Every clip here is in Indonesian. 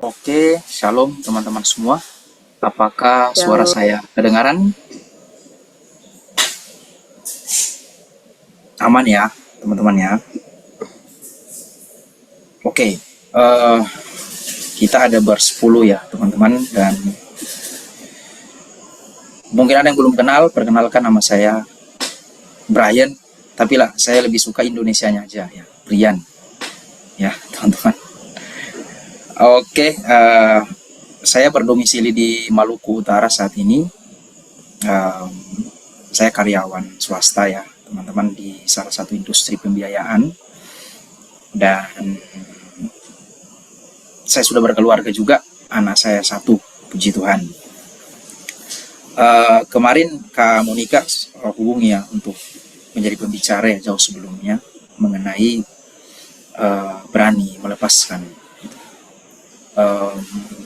Oke, shalom teman-teman semua. Apakah suara Shalom. saya kedengaran? Aman ya, teman-teman ya. Oke, kita ada ber-10 ya, teman-teman. Dan mungkin ada yang belum kenal, perkenalkan nama saya Brian. Tapi lah, saya lebih suka Indonesianya aja ya, Brian. Ya, teman-teman. Oke, saya berdomisili di Maluku Utara saat ini. Saya karyawan swasta ya, teman-teman, di salah satu industri pembiayaan. Dan saya sudah berkeluarga juga, anak saya 1, puji Tuhan. Kemarin Kak Monica hubungi ya untuk menjadi pembicara ya jauh sebelumnya mengenai berani melepaskan.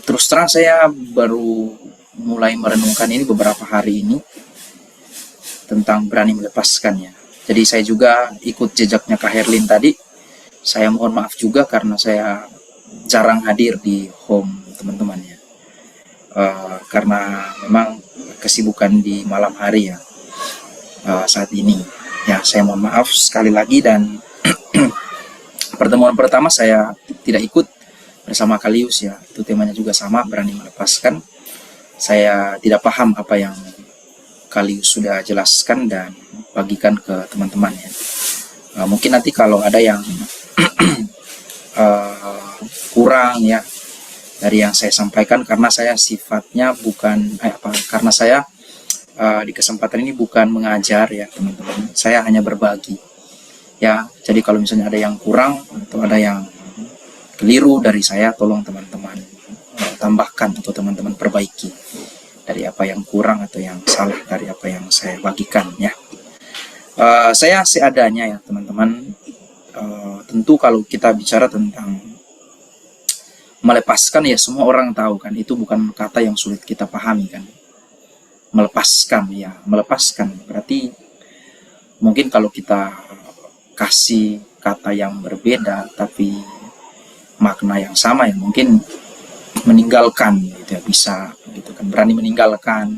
Terus terang saya baru mulai merenungkan ini beberapa hari ini tentang berani melepaskannya. Jadi saya juga ikut jejaknya Kak Herlin tadi. Saya mohon maaf juga karena saya jarang hadir di home teman-teman ya. Karena memang kesibukan di malam hari ya saat ini. Ya, saya mohon maaf sekali lagi. Dan pertemuan pertama saya tidak ikut bersama Kalius ya. Itu temanya juga sama, berani melepaskan. Saya tidak paham apa yang Kalius sudah jelaskan dan bagikan ke teman-teman ya. Mungkin nanti kalau ada yang kurang ya dari yang saya sampaikan, karena saya sifatnya bukan karena saya di kesempatan ini bukan mengajar ya teman-teman. Saya hanya berbagi ya. Jadi kalau misalnya ada yang kurang atau ada yang keliru dari saya, tolong teman-teman tambahkan atau teman-teman perbaiki dari apa yang kurang atau yang salah dari apa yang saya bagikan ya. Saya seadanya ya teman-teman. Tentu kalau kita bicara tentang melepaskan ya, semua orang tahu kan, itu bukan kata yang sulit kita pahami kan. Melepaskan ya, melepaskan berarti mungkin kalau kita kasih kata yang berbeda tapi makna yang sama ya, mungkin meninggalkan gitu ya, bisa gitu kan, berani meninggalkan,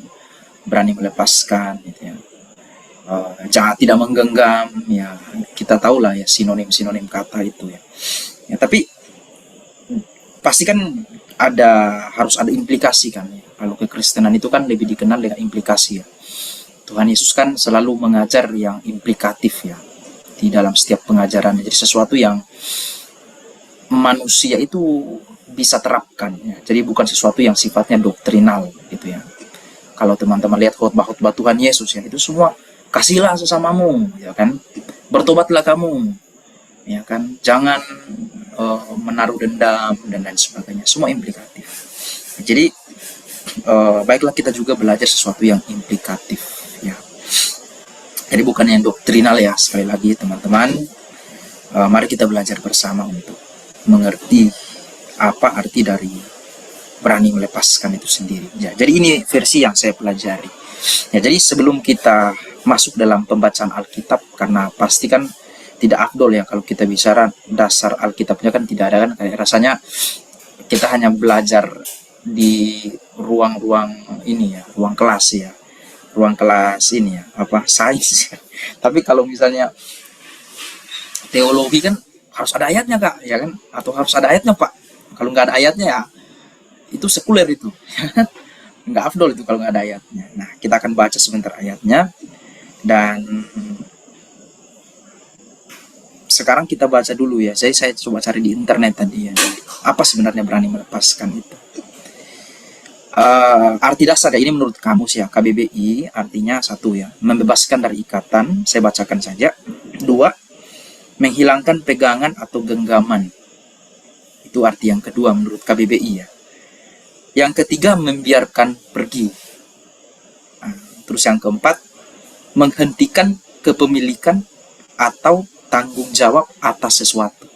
berani melepaskan gitu ya. Jangan tidak menggenggam ya, kita tahu lah ya sinonim kata itu ya. Ya, tapi pasti kan harus ada implikasi kan ya. Kalau kekristenan itu kan lebih dikenal dengan implikasi ya. Tuhan Yesus kan selalu mengajar yang implikatif ya di dalam setiap pengajaran. Jadi sesuatu yang manusia itu bisa terapkan ya. Jadi bukan sesuatu yang sifatnya doktrinal gitu ya. Kalau teman-teman lihat khotbah-khotbah Tuhan Yesus ya, itu semua kasihlah sesamamu ya kan, bertobatlah kamu ya kan, jangan menaruh dendam dan lain sebagainya, semua implikatif. Jadi baiklah kita juga belajar sesuatu yang implikatif ya. Jadi bukan yang doktrinal ya. Sekali lagi teman-teman, mari kita belajar bersama untuk mengerti apa arti dari berani melepaskan itu sendiri ya. Jadi ini versi yang saya pelajari ya. Jadi sebelum kita masuk dalam pembacaan Alkitab, karena pasti kan tidak afdol ya kalau kita bicara dasar Alkitabnya kan tidak ada kan, kayak rasanya kita hanya belajar di ruang-ruang ini ya, ruang kelas ya, ruang kelas ini ya, sains ya. Tapi kalau misalnya teologi kan harus ada ayatnya Kak ya kan, atau harus ada ayatnya Pak. Kalau nggak ada ayatnya ya itu sekuler itu. Nggak afdol itu kalau nggak ada ayatnya. Nah, kita akan baca sebentar ayatnya. Dan sekarang kita baca dulu ya. Saya coba cari di internet tadi ya, apa sebenarnya berani melepaskan itu. Arti dasar ya, ini menurut kamus ya, KBBI, artinya 1 ya, membebaskan dari ikatan. Saya bacakan saja. 2, menghilangkan pegangan atau genggaman. Itu arti yang kedua menurut KBBI ya. Yang ketiga, membiarkan pergi. Terus yang keempat, menghentikan kepemilikan atau tanggung jawab atas sesuatu.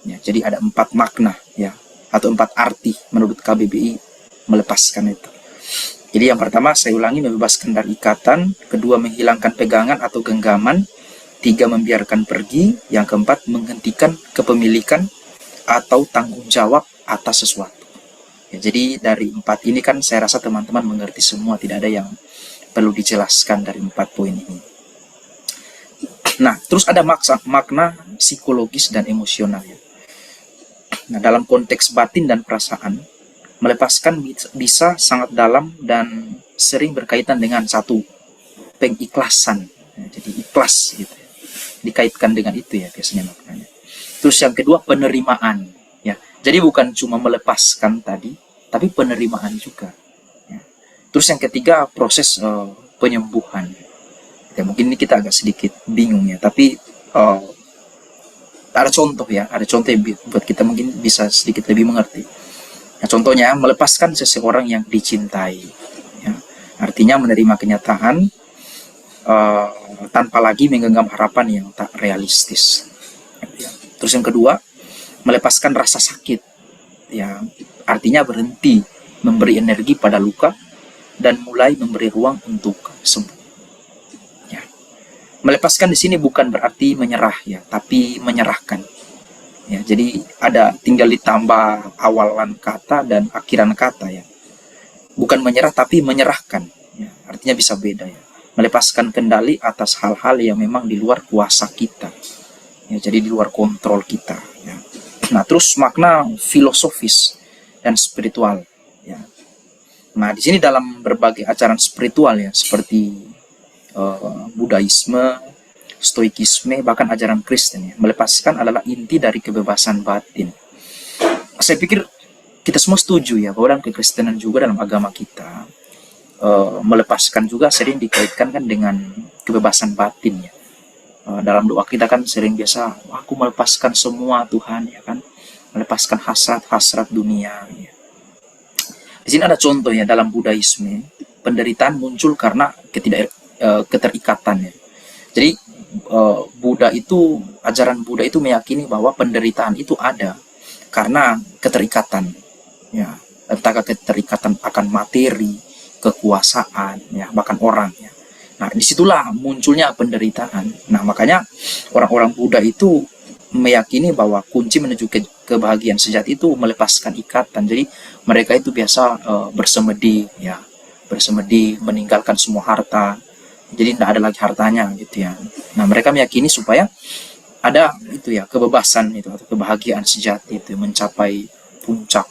Ya, jadi ada 4 makna ya, atau 4 arti menurut KBBI melepaskan itu. Jadi yang pertama saya ulangi, membebaskan dari ikatan. Kedua, menghilangkan pegangan atau genggaman. tiga membiarkan pergi, yang keempat menghentikan kepemilikan atau tanggung jawab atas sesuatu. Ya, jadi dari 4 ini kan saya rasa teman-teman mengerti semua, tidak ada yang perlu dijelaskan dari 4 poin ini. Nah, terus ada makna psikologis dan emosional ya. Nah, dalam konteks batin dan perasaan, melepaskan bisa sangat dalam dan sering berkaitan dengan satu, pengikhlasan. Ya, jadi ikhlas gitu ya. Dikaitkan dengan itu ya biasanya maknanya. Terus yang kedua, penerimaan ya. Jadi bukan cuma melepaskan tadi, tapi penerimaan juga ya. Terus yang ketiga, proses penyembuhan ya. Mungkin ini kita agak sedikit bingung ya, tapi ada contoh ya, ada contoh yang buat kita mungkin bisa sedikit lebih mengerti. Nah, contohnya melepaskan seseorang yang dicintai ya. Artinya menerima kenyataan tanpa lagi menggenggam harapan yang tak realistis ya. Terus yang kedua, melepaskan rasa sakit ya, artinya berhenti memberi energi pada luka dan mulai memberi ruang untuk sembuh ya. Melepaskan di sini bukan berarti menyerah ya, tapi menyerahkan ya. Jadi ada tinggal ditambah awalan kata dan akhiran kata ya. Bukan menyerah tapi menyerahkan ya. Artinya bisa beda ya. Melepaskan kendali atas hal-hal yang memang di luar kuasa kita ya, jadi di luar kontrol kita ya. Nah, terus makna filosofis dan spiritual ya. Nah, di sini dalam berbagai ajaran spiritual ya, seperti Budaisme, Stoikisme, bahkan ajaran Kristen ya, melepaskan adalah inti dari kebebasan batin. Saya pikir kita semua setuju ya bahwa dalam kekristenan juga, dalam agama kita, melepaskan juga sering dikaitkan kan dengan kebebasan batin ya. Dalam doa kita kan sering biasa, aku melepaskan semua Tuhan ya kan, melepaskan hasrat dunia ya. Di sini ada contoh ya, dalam Budaisme penderitaan muncul karena keterikatan ya. Jadi ajaran Buddha itu meyakini bahwa penderitaan itu ada karena keterikatan ya, entah keterikatan akan materi, kekuasaan ya, bahkan orang ya. Nah, disitulah munculnya penderitaan. Nah, makanya orang-orang Buddha itu meyakini bahwa kunci menuju kebahagiaan sejati itu melepaskan ikatan. Jadi mereka itu biasa bersemedi ya, bersemedi meninggalkan semua harta. Jadi tidak ada lagi hartanya gitu ya. Nah, mereka meyakini supaya ada itu ya, kebebasan itu atau kebahagiaan sejati itu mencapai puncak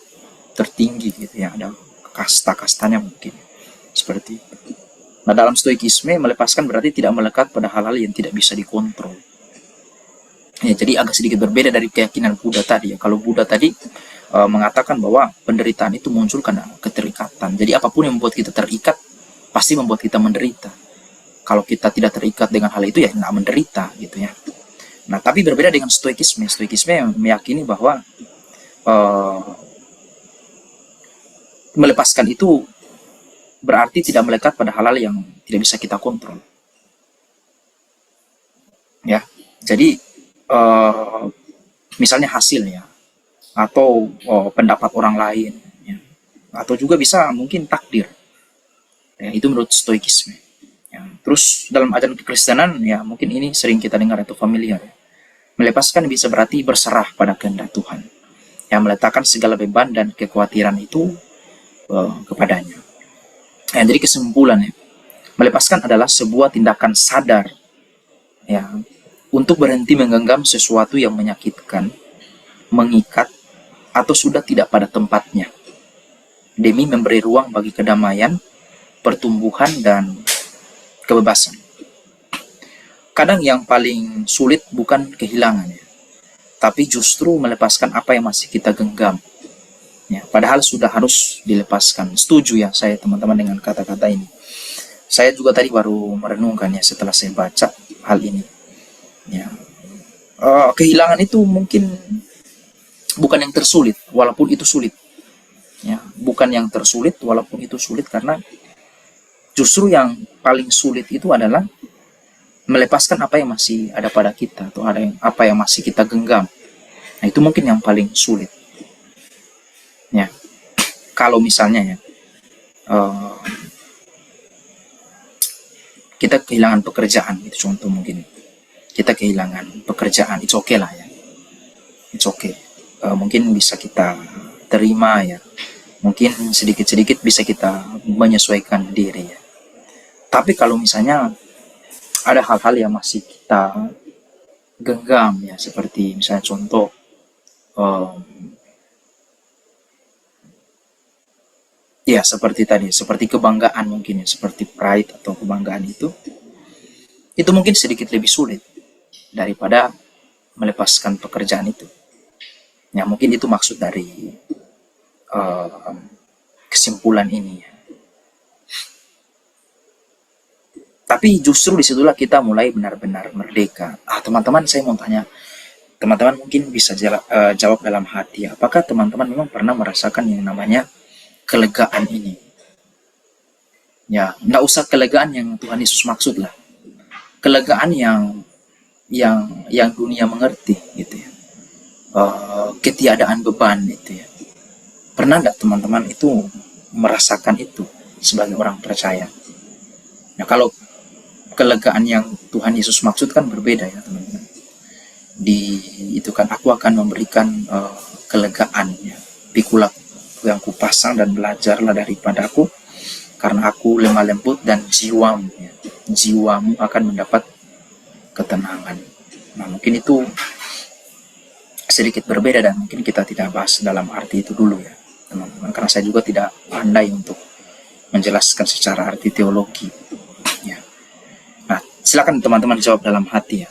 tertinggi gitu ya. Ada kasta-kastanya mungkin seperti itu. Nah, dalam Stoikisme melepaskan berarti tidak melekat pada hal-hal yang tidak bisa dikontrol. Ya, jadi agak sedikit berbeda dari keyakinan Buddha tadi ya. Kalau Buddha tadi mengatakan bahwa penderitaan itu muncul karena keterikatan. Jadi apapun yang membuat kita terikat pasti membuat kita menderita. Kalau kita tidak terikat dengan hal itu ya nggak menderita gitu ya. Nah, tapi berbeda dengan Stoikisme. Stoikisme meyakini bahwa melepaskan itu berarti tidak melekat pada hal-hal yang tidak bisa kita kontrol. Ya, jadi misalnya hasil ya, atau pendapat orang lain, ya, atau juga bisa mungkin takdir. Ya, itu menurut Stoikisme. Ya, terus dalam ajaran kekristenan ya, mungkin ini sering kita dengar atau familiar. Ya. Melepaskan bisa berarti berserah pada kehendak Tuhan, yang meletakkan segala beban dan kekhawatiran itu kepadanya. Ya, jadi kesimpulannya, melepaskan adalah sebuah tindakan sadar ya, untuk berhenti menggenggam sesuatu yang menyakitkan, mengikat, atau sudah tidak pada tempatnya, demi memberi ruang bagi kedamaian, pertumbuhan, dan kebebasan. Kadang yang paling sulit bukan kehilangannya, tapi justru melepaskan apa yang masih kita genggam. Ya, padahal sudah harus dilepaskan. Setuju ya saya teman-teman dengan kata-kata ini. Saya juga tadi baru merenungkannya setelah saya baca hal ini. Ya, kehilangan itu mungkin bukan yang tersulit, walaupun itu sulit. Ya, bukan yang tersulit, walaupun itu sulit, karena justru yang paling sulit itu adalah melepaskan apa yang masih ada pada kita, atau apa yang masih kita genggam. Nah, itu mungkin yang paling sulit. Ya, kalau misalnya ya kita kehilangan pekerjaan, itu contoh mungkin. kita kehilangan pekerjaan, it's okay lah ya, it's okay. Mungkin bisa kita terima ya, mungkin sedikit-sedikit bisa kita menyesuaikan diri ya. Tapi kalau misalnya ada hal-hal yang masih kita genggam ya, seperti misalnya contoh, ya seperti tadi, seperti kebanggaan mungkin ya, seperti pride atau kebanggaan itu mungkin sedikit lebih sulit daripada melepaskan pekerjaan itu. Ya mungkin itu maksud dari uh, kesimpulan ini ya. Tapi justru disitulah kita mulai benar-benar merdeka. Teman-teman, saya mau tanya, teman-teman mungkin bisa jawab dalam hati. Apakah teman-teman memang pernah merasakan yang namanya kelegaan ini? Ya, nggak usah kelegaan yang Tuhan Yesus maksud lah. Kelegaan yang dunia mengerti gitu ya. Ketiadaan beban itu ya. Pernah nggak teman-teman itu merasakan itu sebagai orang percaya? Nah, kalau kelegaan yang Tuhan Yesus maksud kan berbeda ya teman-teman. Itu kan aku akan memberikan kelegaan ya. Pikulah yang kupasang dan belajarlah daripadaku, karena aku lemah lembut dan jiwamu akan mendapat ketenangan. Nah mungkin itu sedikit berbeda dan mungkin kita tidak bahas dalam arti itu dulu ya teman-teman, karena saya juga tidak pandai untuk menjelaskan secara arti teologi ya. Nah silakan teman-teman jawab dalam hati ya,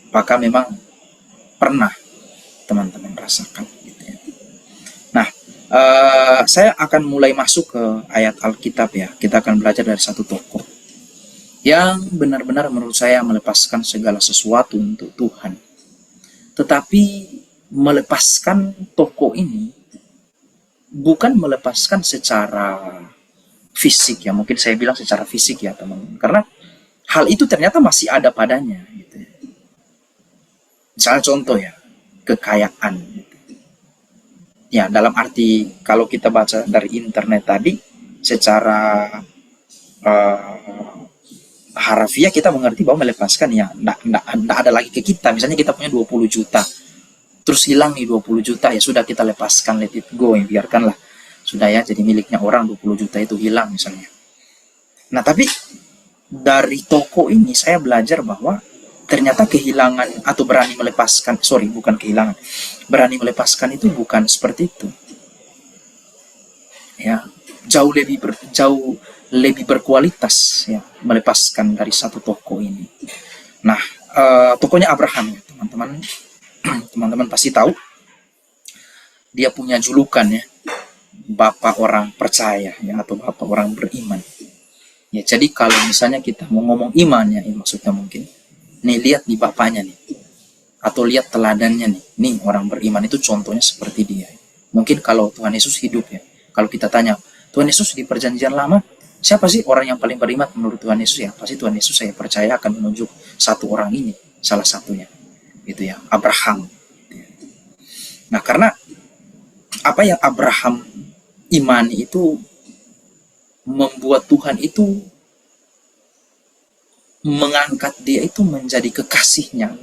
apakah memang pernah teman-teman rasakan gitu ya. Nah saya akan mulai masuk ke ayat Alkitab ya. Kita akan belajar dari satu tokoh yang benar-benar menurut saya melepaskan segala sesuatu untuk Tuhan. Tetapi melepaskan tokoh ini bukan melepaskan secara fisik ya. Mungkin saya bilang secara fisik ya teman-teman. Karena hal itu ternyata masih ada padanya gitu ya. Misalnya contoh ya, kekayaan gitu. Ya dalam arti kalau kita baca dari internet tadi, secara harafiah kita mengerti bahwa melepaskan ya enggak ada lagi ke kita. Misalnya kita punya 20 juta, terus hilang nih 20 juta, ya sudah kita lepaskan, let it go ya, biarkanlah sudah ya, jadi miliknya orang 20 juta itu hilang misalnya. Nah tapi dari toko ini saya belajar bahwa ternyata kehilangan atau berani melepaskan, bukan kehilangan, berani melepaskan itu bukan seperti itu ya, jauh lebih berkualitas ya melepaskan dari satu toko ini. Nah tokonya Abraham ya teman-teman. Teman-teman pasti tahu dia punya julukan ya, bapak orang percaya ya, atau bapak orang beriman ya. Jadi kalau misalnya kita mau ngomong iman ya, maksudnya mungkin nih lihat di bapaknya nih, atau lihat teladannya nih orang beriman itu contohnya seperti dia. Mungkin kalau Tuhan Yesus hidup ya, kalau kita tanya Tuhan Yesus di perjanjian lama siapa sih orang yang paling beriman menurut Tuhan Yesus ya, pasti Tuhan Yesus saya percaya akan menunjuk satu orang ini, salah satunya gitu ya, Abraham. Nah karena apa yang Abraham imani itu membuat Tuhan itu mengangkat dia itu menjadi kekasihnya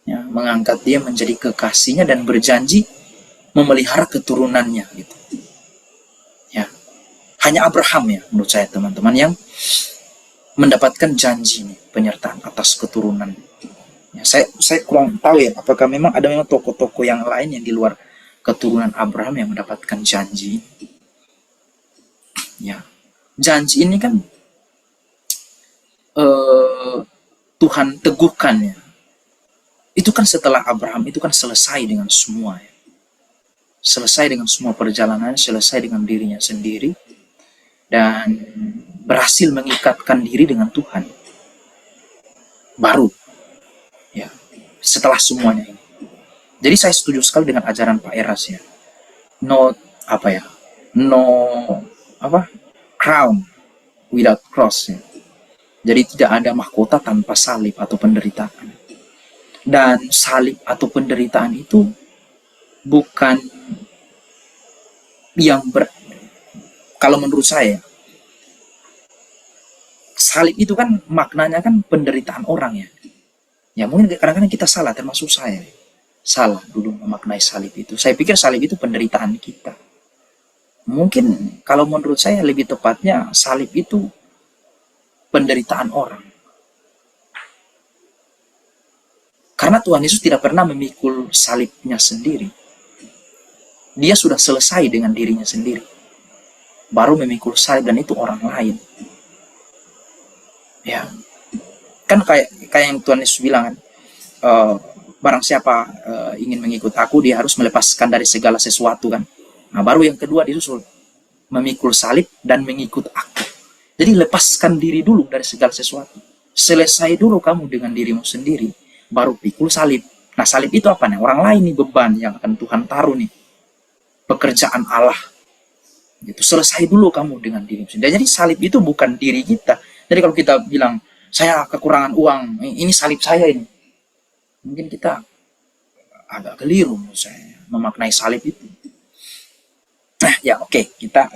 ya, mengangkat dia menjadi kekasihnya dan berjanji memelihara keturunannya gitu ya. Hanya Abraham ya menurut saya teman-teman yang mendapatkan janji nih, penyertaan atas keturunan ya. Saya kurang tahu ya apakah memang ada tokoh-tokoh yang lain yang di luar keturunan Abraham yang mendapatkan janji ya. Janji ini kan Tuhan teguhkan ya, itu kan setelah Abraham itu kan selesai dengan semua ya. Selesai dengan semua perjalanan, selesai dengan dirinya sendiri, dan berhasil mengikatkan diri dengan Tuhan baru ya setelah semuanya ini. Jadi saya setuju sekali dengan ajaran Pak Eras ya, no crown without cross ya. Jadi tidak ada mahkota tanpa salib atau penderitaan. Dan salib atau penderitaan itu bukan kalau menurut saya, salib itu kan maknanya kan penderitaan orang ya. Ya mungkin kadang-kadang kita salah, termasuk saya. Salah dulu memaknai salib itu. Saya pikir salib itu penderitaan kita. Mungkin kalau menurut saya lebih tepatnya salib itu penderitaan orang. Karena Tuhan Yesus tidak pernah memikul salibnya sendiri. Dia sudah selesai dengan dirinya sendiri. Baru memikul salib, dan itu orang lain. Ya, kan kayak yang Tuhan Yesus bilang kan, barang siapa ingin mengikut aku, dia harus melepaskan dari segala sesuatu kan. Nah, baru yang kedua disusul, memikul salib dan mengikut aku. Jadi lepaskan diri dulu dari segala sesuatu. Selesai dulu kamu dengan dirimu sendiri, baru pikul salib. Nah, salib itu apa nih? Orang lain nih, beban yang akan Tuhan taruh nih. Pekerjaan Allah. Gitu. Selesai dulu kamu dengan dirimu sendiri. Jadi salib itu bukan diri kita. Jadi kalau kita bilang, saya kekurangan uang, ini salib saya ini. Mungkin kita agak keliru menurut saya memaknai salib itu. Nah, ya oke, kita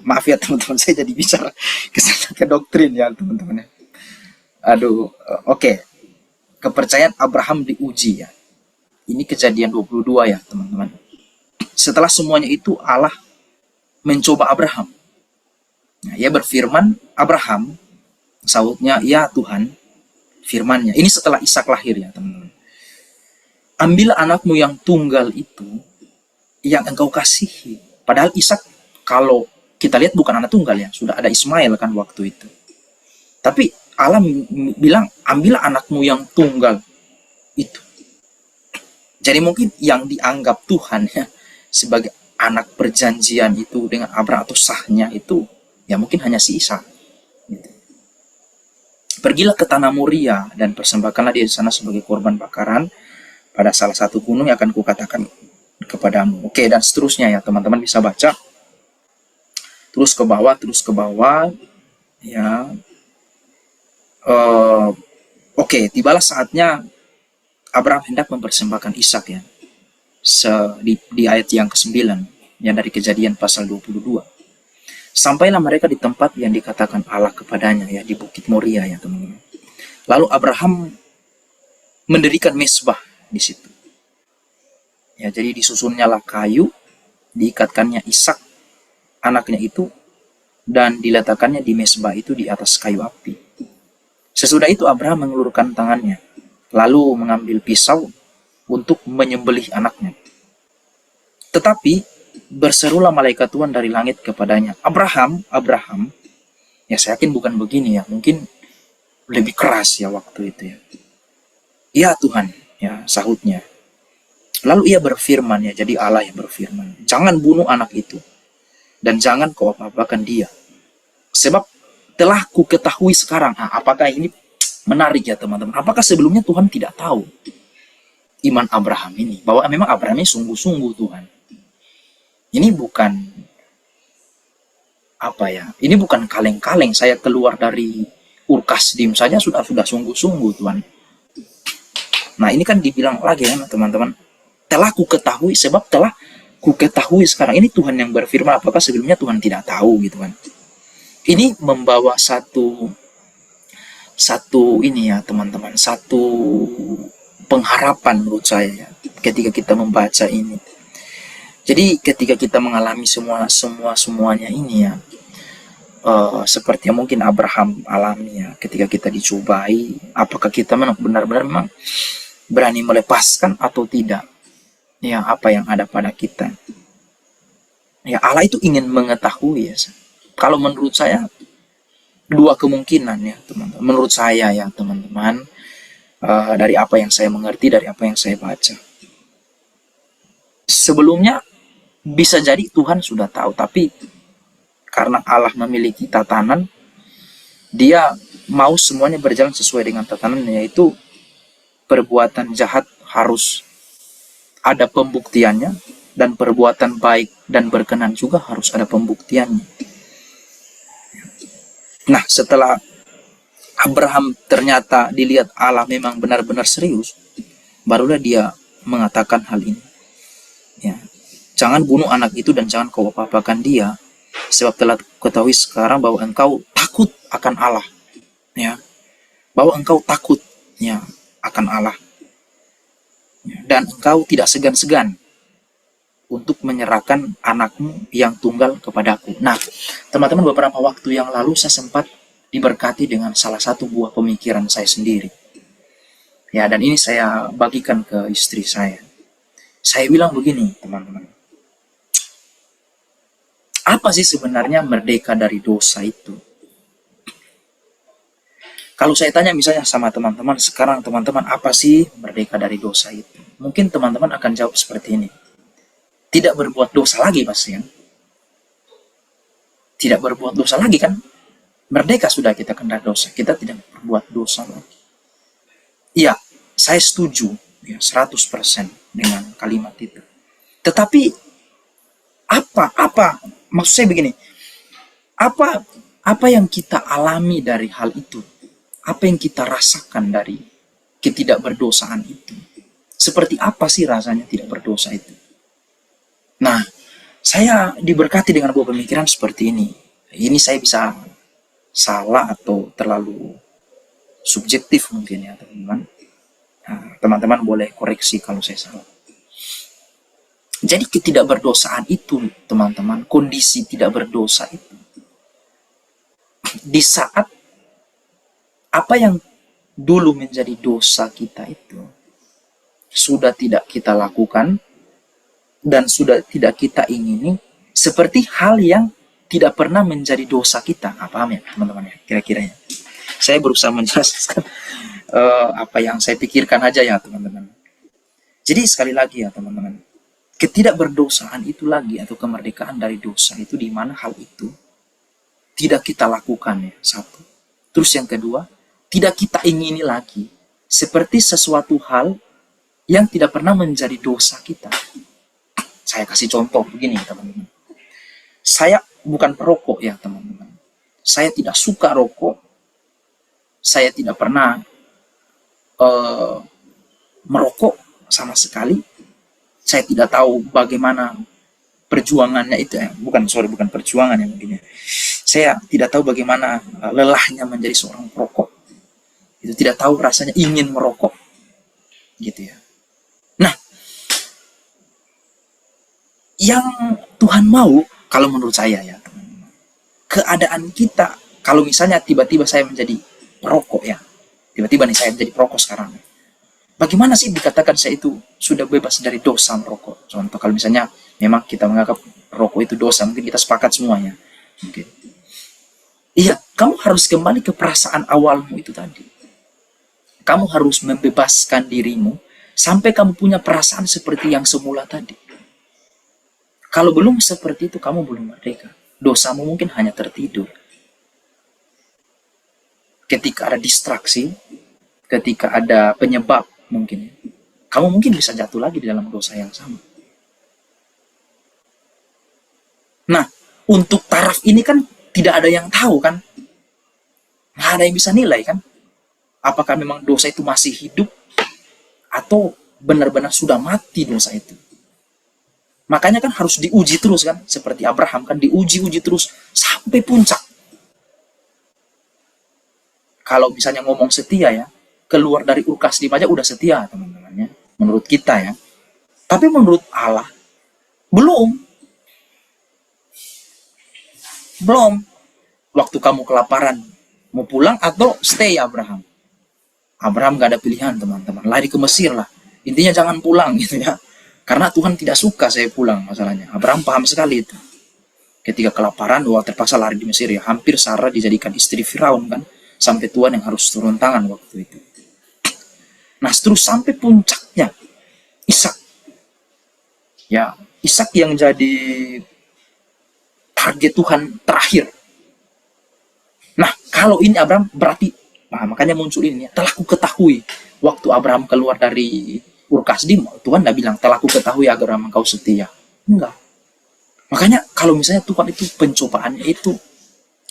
maaf ya teman-teman, saya jadi bicara ke doktrin ya teman-teman. Aduh, oke. Kepercayaan Abraham diuji ya. Ini Kejadian 22 ya teman-teman. Setelah semuanya itu Allah mencoba Abraham. Nah, ia berfirman, Abraham, sahutnya, ya Tuhan, firmannya. Ini setelah Ishak lahir ya teman-teman. Ambil anakmu yang tunggal itu, yang engkau kasihi. Padahal Ishak, kalau kita lihat bukan anak tunggal ya, sudah ada Ismail kan waktu itu. Tapi Allah bilang, ambil anakmu yang tunggal itu. Jadi mungkin yang dianggap Tuhan ya sebagai anak perjanjian itu dengan Abraham atau sahnya itu, ya mungkin hanya si Ishak. Gitu. Pergilah ke tanah Moria dan persembahkanlah dia di sana sebagai korban bakaran pada salah satu gunung yang akan kukatakan kepadamu. Oke, dan seterusnya ya teman-teman bisa baca. Terus ke bawah, ya. Oke, tibalah saatnya Abraham hendak mempersembahkan Ishak ya. Di ayat yang ke-9 yang dari Kejadian pasal 22. Sampailah mereka di tempat yang dikatakan Allah kepadanya ya, di Bukit Moria ya teman-teman. Lalu Abraham mendirikan mezbah di situ. Ya, jadi disusunnyalah kayu, diikatkannya Ishak anaknya itu, dan diletakkannya di mezbah itu di atas kayu api. Sesudah itu Abraham mengulurkan tangannya, lalu mengambil pisau untuk menyembelih anaknya. Tetapi berserulah malaikat Tuhan dari langit kepadanya, Abraham, Abraham. Ya saya yakin bukan begini ya, mungkin lebih keras ya waktu itu ya. Ya Tuhan, ya sahutnya. Lalu ia berfirman ya, jadi Allah yang berfirman, jangan bunuh anak itu, dan jangan kau apa-apakan dia. Sebab telah ku ketahui sekarang. Nah, apakah ini menarik ya teman-teman? Apakah sebelumnya Tuhan tidak tahu iman Abraham ini? Bahwa memang Abraham ini sungguh-sungguh Tuhan. Ini bukan apa ya? Ini bukan kaleng-kaleng. Saya keluar dari Urkasdim saja sudah sungguh-sungguh Tuhan. Nah ini kan dibilang lagi ya teman-teman. Telah ku ketahui, sebab telah ku ketahui sekarang. Ini Tuhan yang berfirman. Apakah sebelumnya Tuhan tidak tahu gitu kan? Ini membawa satu ini ya teman-teman, satu pengharapan menurut saya ya, ketika kita membaca ini. Jadi ketika kita mengalami semuanya ini ya, seperti yang mungkin Abraham alami ya, ketika kita dicobai, apakah kita benar-benar memang berani melepaskan atau tidak ya apa yang ada pada kita. Ya Allah itu ingin mengetahui ya. Kalau menurut saya dua kemungkinan ya teman-teman. Menurut saya ya teman-teman, dari apa yang saya mengerti, dari apa yang saya baca. Sebelumnya bisa jadi Tuhan sudah tahu, tapi karena Allah memiliki tatanan, dia mau semuanya berjalan sesuai dengan tatanan, yaitu perbuatan jahat harus ada pembuktiannya, dan perbuatan baik dan berkenan juga harus ada pembuktiannya. Nah, setelah Abraham ternyata dilihat Allah memang benar-benar serius, barulah dia mengatakan hal ini. Ya, jangan bunuh anak itu dan jangan kau apa-apakan dia, sebab telah ketahui sekarang bahwa engkau takut akan Allah. Ya, bahwa engkau takut ya akan Allah. Dan engkau tidak segan-segan untuk menyerahkan anakmu yang tunggal kepadaku. Nah, teman-teman, beberapa waktu yang lalu saya sempat diberkati dengan salah satu buah pemikiran saya sendiri. Ya, dan ini saya bagikan ke istri saya. Saya bilang begini, teman-teman. Apa sih sebenarnya merdeka dari dosa itu? Kalau saya tanya misalnya sama teman-teman, sekarang teman-teman, apa sih merdeka dari dosa itu? Mungkin teman-teman akan jawab seperti ini. Tidak berbuat dosa lagi pasti kan? Tidak berbuat dosa lagi kan? Merdeka sudah kita kena dosa. Kita tidak berbuat dosa lagi. Iya, saya setuju ya, 100% dengan kalimat itu. Tetapi apa maksud saya begini, apa yang kita alami dari hal itu? Apa yang kita rasakan dari ketidakberdosaan itu? Seperti apa sih rasanya tidak berdosa itu? Nah, saya diberkati dengan buah pemikiran seperti ini. Ini saya bisa salah atau terlalu subjektif mungkin ya teman-teman. Nah, teman-teman boleh koreksi kalau saya salah. Jadi ketidakberdosaan itu teman-teman, kondisi tidak berdosa itu, di saat apa yang dulu menjadi dosa kita itu sudah tidak kita lakukan dan sudah tidak kita ingini, seperti hal yang tidak pernah menjadi dosa kita. Paham ya teman-teman ya, kira-kiranya? Saya berusaha menjelaskan apa yang saya pikirkan aja ya teman-teman. Jadi sekali lagi ya teman-teman, ketidakberdosaan itu lagi atau kemerdekaan dari dosa itu di mana hal itu tidak kita lakukan ya, satu. Terus yang kedua, tidak kita ingini lagi, seperti sesuatu hal yang tidak pernah menjadi dosa kita. Saya kasih contoh begini teman-teman. Saya bukan perokok ya teman-teman. Saya tidak suka rokok. Saya tidak pernah merokok sama sekali. Saya tidak tahu bagaimana perjuangannya itu ya. Bukan perjuangan ya mungkin ya. Saya tidak tahu bagaimana lelahnya menjadi seorang perokok. Itu tidak tahu rasanya ingin merokok. Gitu ya. Nah, yang Tuhan mau, kalau menurut saya ya, keadaan kita, kalau misalnya tiba-tiba saya menjadi perokok ya, tiba-tiba nih saya menjadi perokok sekarang, bagaimana sih dikatakan saya itu sudah bebas dari dosa merokok? Contoh, kalau misalnya memang kita menganggap rokok itu dosa, mungkin kita sepakat semuanya. Mungkin. Iya, kamu harus kembali ke perasaan awalmu itu tadi. Kamu harus membebaskan dirimu sampai kamu punya perasaan seperti yang semula tadi. Kalau belum seperti itu, kamu belum merdeka. Dosamu mungkin hanya tertidur. Ketika ada distraksi, ketika ada penyebab mungkin, kamu mungkin bisa jatuh lagi di dalam dosa yang sama. Nah, untuk taraf ini kan tidak ada yang tahu kan? Nggak ada yang bisa nilai kan? Apakah memang dosa itu masih hidup atau benar-benar sudah mati dosa itu? Makanya kan harus diuji terus kan, seperti Abraham kan diuji terus sampai puncak. Kalau misalnya ngomong setia ya, keluar dari Ur Kasdim aja udah setia teman-temannya, menurut kita ya. Tapi menurut Allah belum. Waktu kamu kelaparan mau pulang atau stay Abraham? Abraham gak ada pilihan teman-teman, lari ke Mesir lah. Intinya jangan pulang gitu ya. Karena Tuhan tidak suka saya pulang masalahnya. Abraham paham sekali itu. Ketika kelaparan, terpaksa lari di Mesir ya. Hampir Sarah dijadikan istri Firaun kan. Sampai Tuhan yang harus turun tangan waktu itu. Nah, terus sampai puncaknya Ishak. Ya, Ishak yang jadi target Tuhan terakhir. Nah, kalau ini Abraham berarti, nah, makanya muncul ini ya. Telah ku ketahui waktu Abraham keluar dari Ur Kasdim, Tuhan tidak bilang, telah ku ketahui agar engkau setia. Enggak. Makanya kalau misalnya Tuhan itu pencobaannya itu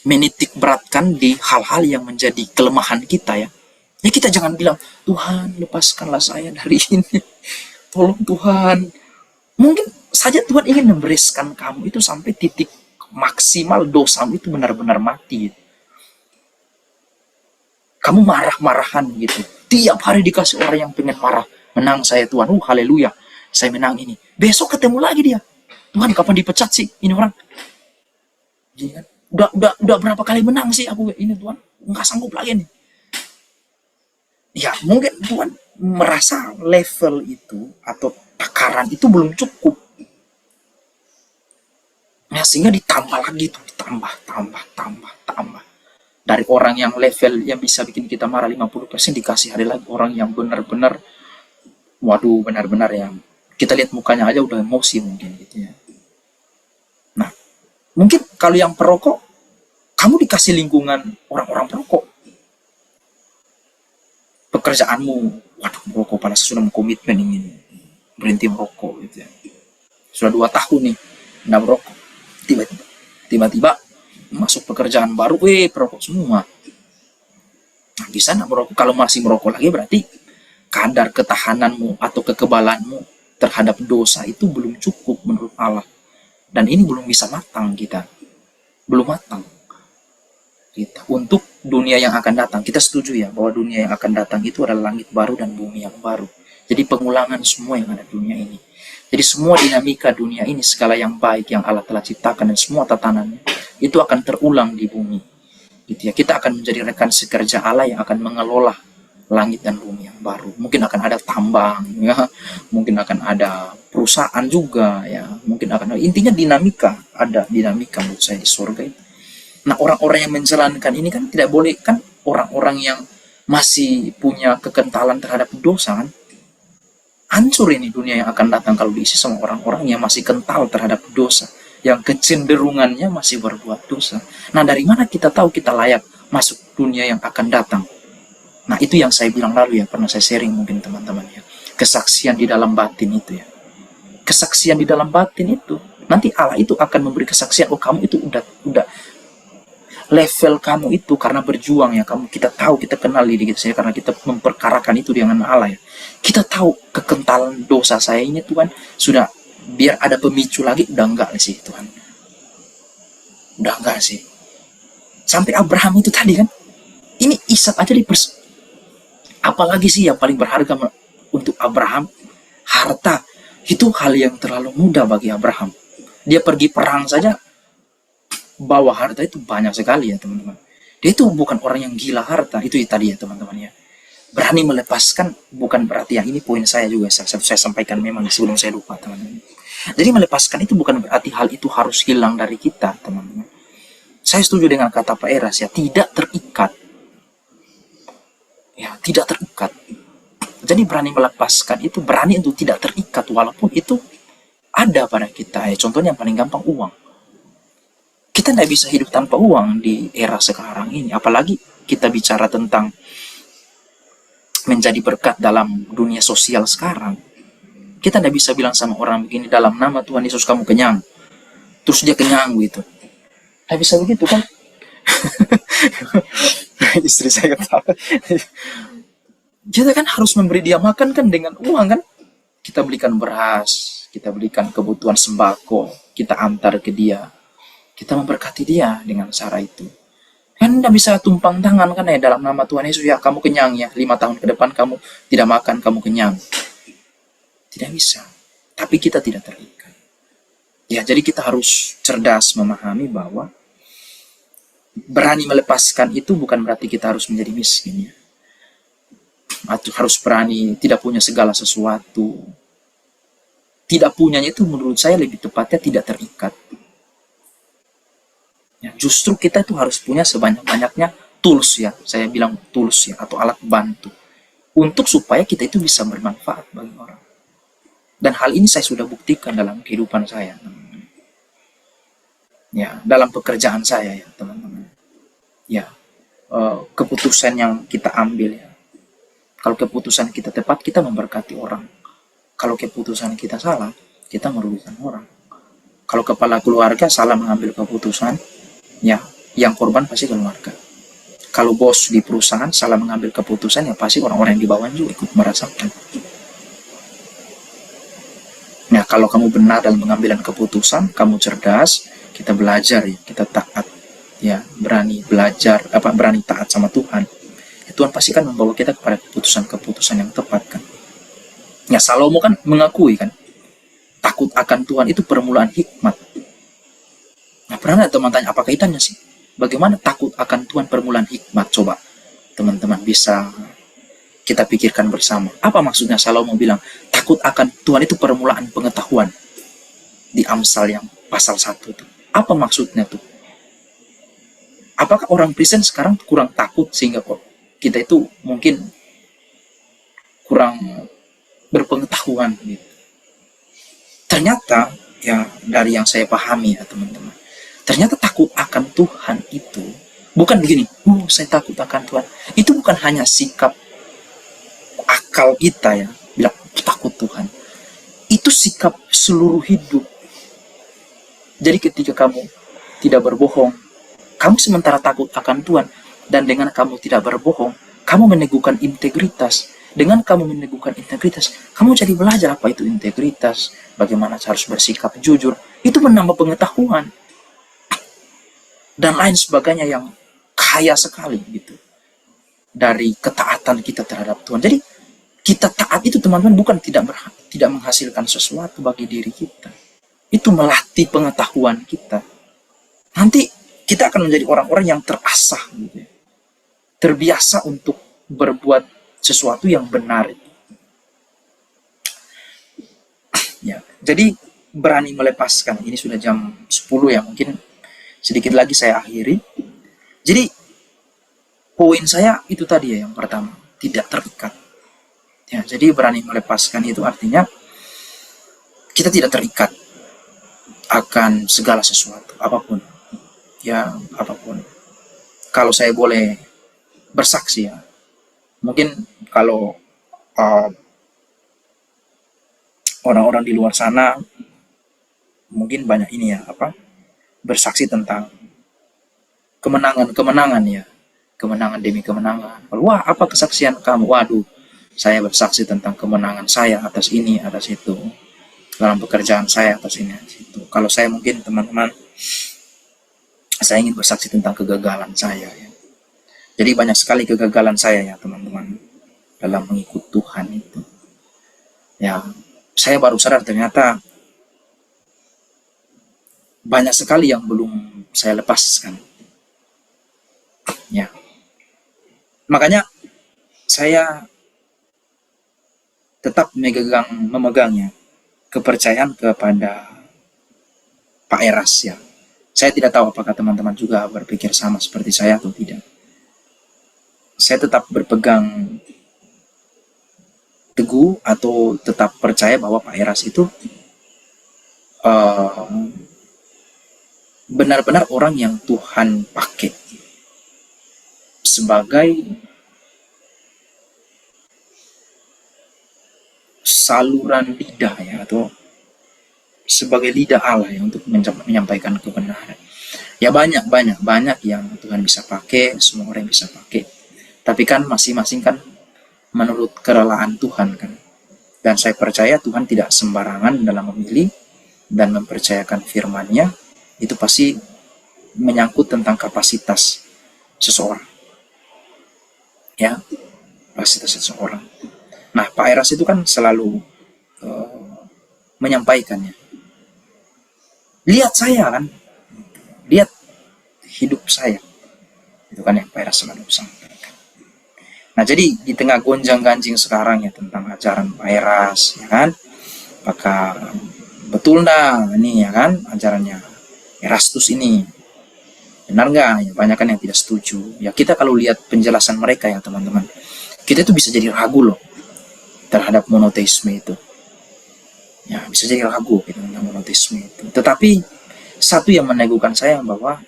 menitik beratkan di hal-hal yang menjadi kelemahan kita ya. Ya kita jangan bilang, Tuhan lepaskanlah saya dari ini. Tolong Tuhan. Mungkin saja Tuhan ingin membereskan kamu itu sampai titik maksimal dosamu itu benar-benar mati. Kamu marah-marahan gitu. Tiap hari dikasih orang yang pengen marah. Menang saya Tuhan, haleluya, saya menang ini. Besok ketemu lagi dia. Tuhan kapan dipecat sih ini orang? Jadi kan, udah berapa kali menang sih aku ini Tuhan, nggak sanggup lagi nih. Ya mungkin Tuhan merasa level itu atau takaran itu belum cukup. Ya, sehingga ditambah lagi tuh, tambah. Dari orang yang level yang bisa bikin kita marah 50% dikasih hari lagi orang yang benar-benar, waduh, benar-benar yang kita lihat mukanya aja udah emosi mungkin gitu ya. Nah, mungkin kalau yang perokok, kamu dikasih lingkungan orang-orang perokok. Pekerjaanmu, waduh, merokok, pada sudah komitmen ingin berhenti merokok gitu ya. Sudah 2 tahun nih, nggak merokok. Tiba-tiba masuk pekerjaan baru, perokok semua. Nah, bisa nggak merokok? Kalau masih merokok lagi berarti kadar ketahananmu atau kekebalanmu terhadap dosa itu belum cukup menurut Allah. Dan ini belum bisa matang kita. Belum matang. Kita. Untuk dunia yang akan datang, kita setuju ya bahwa dunia yang akan datang itu adalah langit baru dan bumi yang baru. Jadi pengulangan semua yang ada di dunia ini. Jadi semua dinamika dunia ini, segala yang baik yang Allah telah ciptakan dan semua tatanannya, itu akan terulang di bumi. Gitu ya. Kita akan menjadi rekan sekerja Allah yang akan mengelola langit dan bumi yang baru. Mungkin akan ada tambang, ya. Mungkin akan ada perusahaan juga, ya. Mungkin akan ada, intinya dinamika, ada dinamika menurut saya di surga itu. Nah, orang-orang yang menjalankan ini kan tidak boleh, kan orang-orang yang masih punya kekentalan terhadap dosa kan, hancur ini dunia yang akan datang kalau diisi sama orang-orang yang masih kental terhadap dosa, yang kecenderungannya masih berbuat dosa. Nah, dari mana kita tahu kita layak masuk dunia yang akan datang? Nah, itu yang saya bilang lalu ya, pernah saya sharing mungkin teman-teman ya. Kesaksian di dalam batin itu ya. Kesaksian di dalam batin itu, nanti Allah itu akan memberi kesaksian, oh kamu itu udah level kamu itu karena berjuang ya, kita tahu, kita kenal diri kita karena kita memperkarakan itu dengan Allah ya. Kita tahu kekentalan dosa saya ini Tuhan, sudah biar ada pemicu lagi, udah enggak sih Tuhan. Udah enggak sih. Sampai Abraham itu tadi kan, ini Ishak aja apalagi sih yang paling berharga untuk Abraham? Harta. Itu hal yang terlalu mudah bagi Abraham. Dia pergi perang saja, bawa harta itu banyak sekali ya teman-teman. Dia itu bukan orang yang gila harta, itu tadi ya teman-teman ya. Berani melepaskan bukan berarti, yang ini poin saya juga, saya sampaikan memang sebelum saya lupa teman-teman. Jadi melepaskan itu bukan berarti hal itu harus hilang dari kita teman-teman. Saya setuju dengan kata Pak Eras ya, tidak terikat. Ya, tidak terikat. Jadi berani melepaskan itu, berani untuk tidak terikat walaupun itu ada pada kita. Ya, contohnya yang paling gampang, uang. Kita tidak bisa hidup tanpa uang di era sekarang ini. Apalagi kita bicara tentang menjadi berkat dalam dunia sosial sekarang. Kita tidak bisa bilang sama orang begini, dalam nama Tuhan Yesus kamu kenyang. Terus dia kenyang gitu. Tidak bisa begitu kan? Istri saya ketawa. Kita kan harus memberi dia makan kan dengan uang kan? Kita belikan beras, kita belikan kebutuhan sembako, kita antar ke dia. Kita memberkati dia dengan cara itu. Kan tidak bisa tumpang tangan kan ya, dalam nama Tuhan Yesus ya kamu kenyang ya, 5 tahun ke depan kamu tidak makan, kamu kenyang. Tidak bisa. Tapi kita tidak terikat. Ya, jadi kita harus cerdas memahami bahwa berani melepaskan itu bukan berarti kita harus menjadi miskin ya. Atau harus berani tidak punya segala sesuatu. Tidak punyanya itu menurut saya lebih tepatnya tidak terikat. Ya, justru kita itu harus punya sebanyak-banyaknya tools ya, saya bilang tools ya, atau alat bantu untuk supaya kita itu bisa bermanfaat bagi orang. Dan hal ini saya sudah buktikan dalam kehidupan saya, teman-teman. Ya, dalam pekerjaan saya ya, teman-teman. Ya, keputusan yang kita ambil ya. Kalau keputusan kita tepat, kita memberkati orang. Kalau keputusan kita salah, kita merugikan orang. Kalau kepala keluarga salah mengambil keputusan, ya, yang korban pasti keluarga. Kalau bos di perusahaan salah mengambil keputusan, ya pasti orang-orang yang di bawah juga ikut merasakan. Nah, kalau kamu benar dalam pengambilan keputusan, kamu cerdas, kita belajar ya, kita taat, ya, berani belajar, berani taat sama Tuhan. Ya, Tuhan pasti kan membawa kita kepada keputusan-keputusan yang tepat kan. Ya, Salomo kan mengakui kan, takut akan Tuhan itu permulaan hikmat. Nah, pernah nggak teman tanya apa kaitannya sih? Bagaimana takut akan Tuhan permulaan hikmat? Coba teman-teman bisa kita pikirkan bersama. Apa maksudnya Salomo bilang takut akan Tuhan itu permulaan pengetahuan di Amsal yang pasal 1 itu? Apa maksudnya tuh? Apakah orang Kristen sekarang kurang takut sehingga kok kita itu mungkin kurang berpengetahuan gitu? Ternyata ya dari yang saya pahami ya teman-teman, ternyata takut akan Tuhan itu bukan begini, saya takut akan Tuhan. Itu bukan hanya sikap akal kita ya, bilang takut Tuhan. Itu sikap seluruh hidup. Jadi ketika kamu tidak berbohong, kamu sementara takut akan Tuhan, dan dengan kamu tidak berbohong, kamu meneguhkan integritas. Dengan kamu meneguhkan integritas, kamu jadi belajar apa itu integritas, bagaimana harus bersikap jujur. Itu menambah pengetahuan dan lain sebagainya yang kaya sekali gitu dari ketaatan kita terhadap Tuhan. Jadi kita taat itu teman-teman bukan tidak menghasilkan sesuatu bagi diri kita. Itu melatih pengetahuan kita. Nanti kita akan menjadi orang-orang yang terasah gitu ya. Terbiasa untuk berbuat sesuatu yang benar. Ya, jadi berani melepaskan. Ini sudah jam 10 ya, mungkin sedikit lagi saya akhiri. Jadi poin saya itu tadi ya, yang pertama, tidak terikat. Ya, jadi berani melepaskan itu artinya kita tidak terikat akan segala sesuatu, apapun. Ya, apapun. Kalau saya boleh bersaksi ya, mungkin kalau orang-orang di luar sana mungkin banyak ini ya, bersaksi tentang kemenangan ya, kemenangan demi kemenangan. Wah, apa kesaksian kamu? Waduh, saya bersaksi tentang kemenangan saya atas ini, atas itu, dalam pekerjaan saya atas ini, atas itu. Kalau saya mungkin teman-teman, saya ingin bersaksi tentang kegagalan saya ya. Jadi banyak sekali kegagalan saya ya teman-teman dalam mengikut Tuhan itu. Ya, saya baru sadar ternyata banyak sekali yang belum saya lepaskan. Ya. Makanya saya tetap memegangnya kepercayaan kepada Pak Eras ya. Saya tidak tahu apakah teman-teman juga berpikir sama seperti saya atau tidak. Saya tetap berpegang teguh atau tetap percaya bahwa Pak Eras itu benar-benar orang yang Tuhan pakai sebagai saluran lidah ya, atau sebagai lidah Allah ya, untuk menyampaikan kebenaran. Ya banyak yang Tuhan bisa pakai, semua orang bisa pakai. Tapi kan masing-masing kan menurut kerelaan Tuhan kan. Dan saya percaya Tuhan tidak sembarangan dalam memilih dan mempercayakan firman-Nya. Itu pasti menyangkut tentang kapasitas seseorang. Ya, kapasitas seseorang. Nah, Pak Eras itu kan selalu menyampaikannya. Lihat saya kan, lihat hidup saya. Itu kan yang Pak Eras selalu sampaikan. Nah, jadi di tengah gonjang-ganjing sekarang ya tentang ajaran Pak Eras, ya kan, apakah betul nggak ini ya kan ajarannya Erastus ini, benar nggak? Ya, banyak kan yang tidak setuju. Ya kita kalau lihat penjelasan mereka ya teman-teman, kita itu bisa jadi ragu loh terhadap monoteisme itu. Ya bisa jadi ragu gitu, tentang monoteisme itu. Tetapi satu yang meneguhkan saya bahwa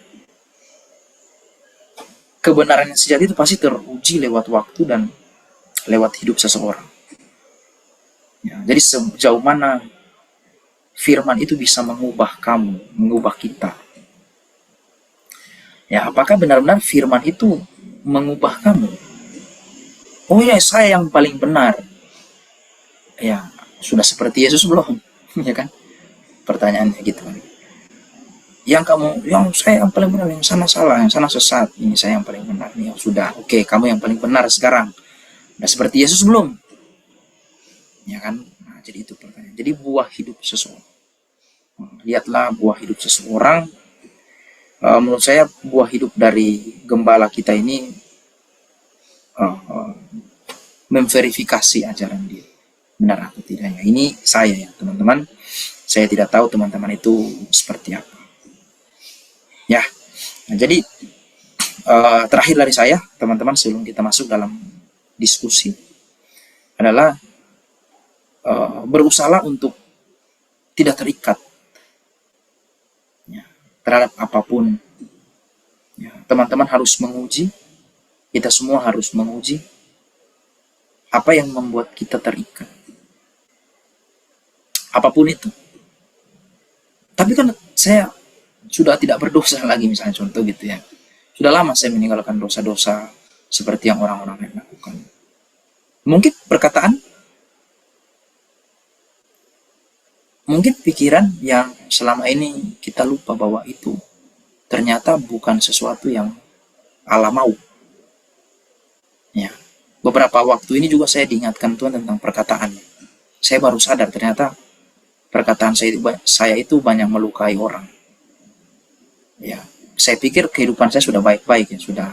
kebenaran yang sejati itu pasti teruji lewat waktu dan lewat hidup seseorang. Ya, jadi sejauh mana firman itu bisa mengubah kamu, mengubah kita. Ya, apakah benar-benar firman itu mengubah kamu? Oh ya, saya yang paling benar. Ya, sudah seperti Yesus belum? Ya kan? Pertanyaannya gitu kan. yang saya yang paling benar, yang sana salah, yang sana sesat, ini saya yang paling benar, nih sudah, oke, kamu yang paling benar sekarang. Nah, seperti Yesus belum, ya kan? Nah, jadi itu pertanyaan. Jadi buah hidup seseorang. Lihatlah buah hidup seseorang. Menurut saya buah hidup dari gembala kita ini uh, memverifikasi ajaran dia benar atau tidaknya. Ini saya ya teman-teman. Saya tidak tahu teman-teman itu seperti apa. Ya, nah, jadi terakhir dari saya teman-teman sebelum kita masuk dalam diskusi adalah berusaha untuk tidak terikat ya, terhadap apapun. Ya, teman-teman harus menguji, kita semua harus menguji apa yang membuat kita terikat. Apapun itu. Tapi kan saya sudah tidak berdosa lagi, misalnya contoh gitu ya. Sudah lama saya meninggalkan dosa-dosa seperti yang orang-orang yang lakukan. Mungkin perkataan, mungkin pikiran yang selama ini kita lupa bahwa itu ternyata bukan sesuatu yang Allah mau. Ya. Beberapa waktu ini juga saya diingatkan Tuhan tentang perkataan. Saya baru sadar ternyata perkataan saya itu banyak melukai orang. Ya, saya pikir kehidupan saya sudah baik-baik ya, sudah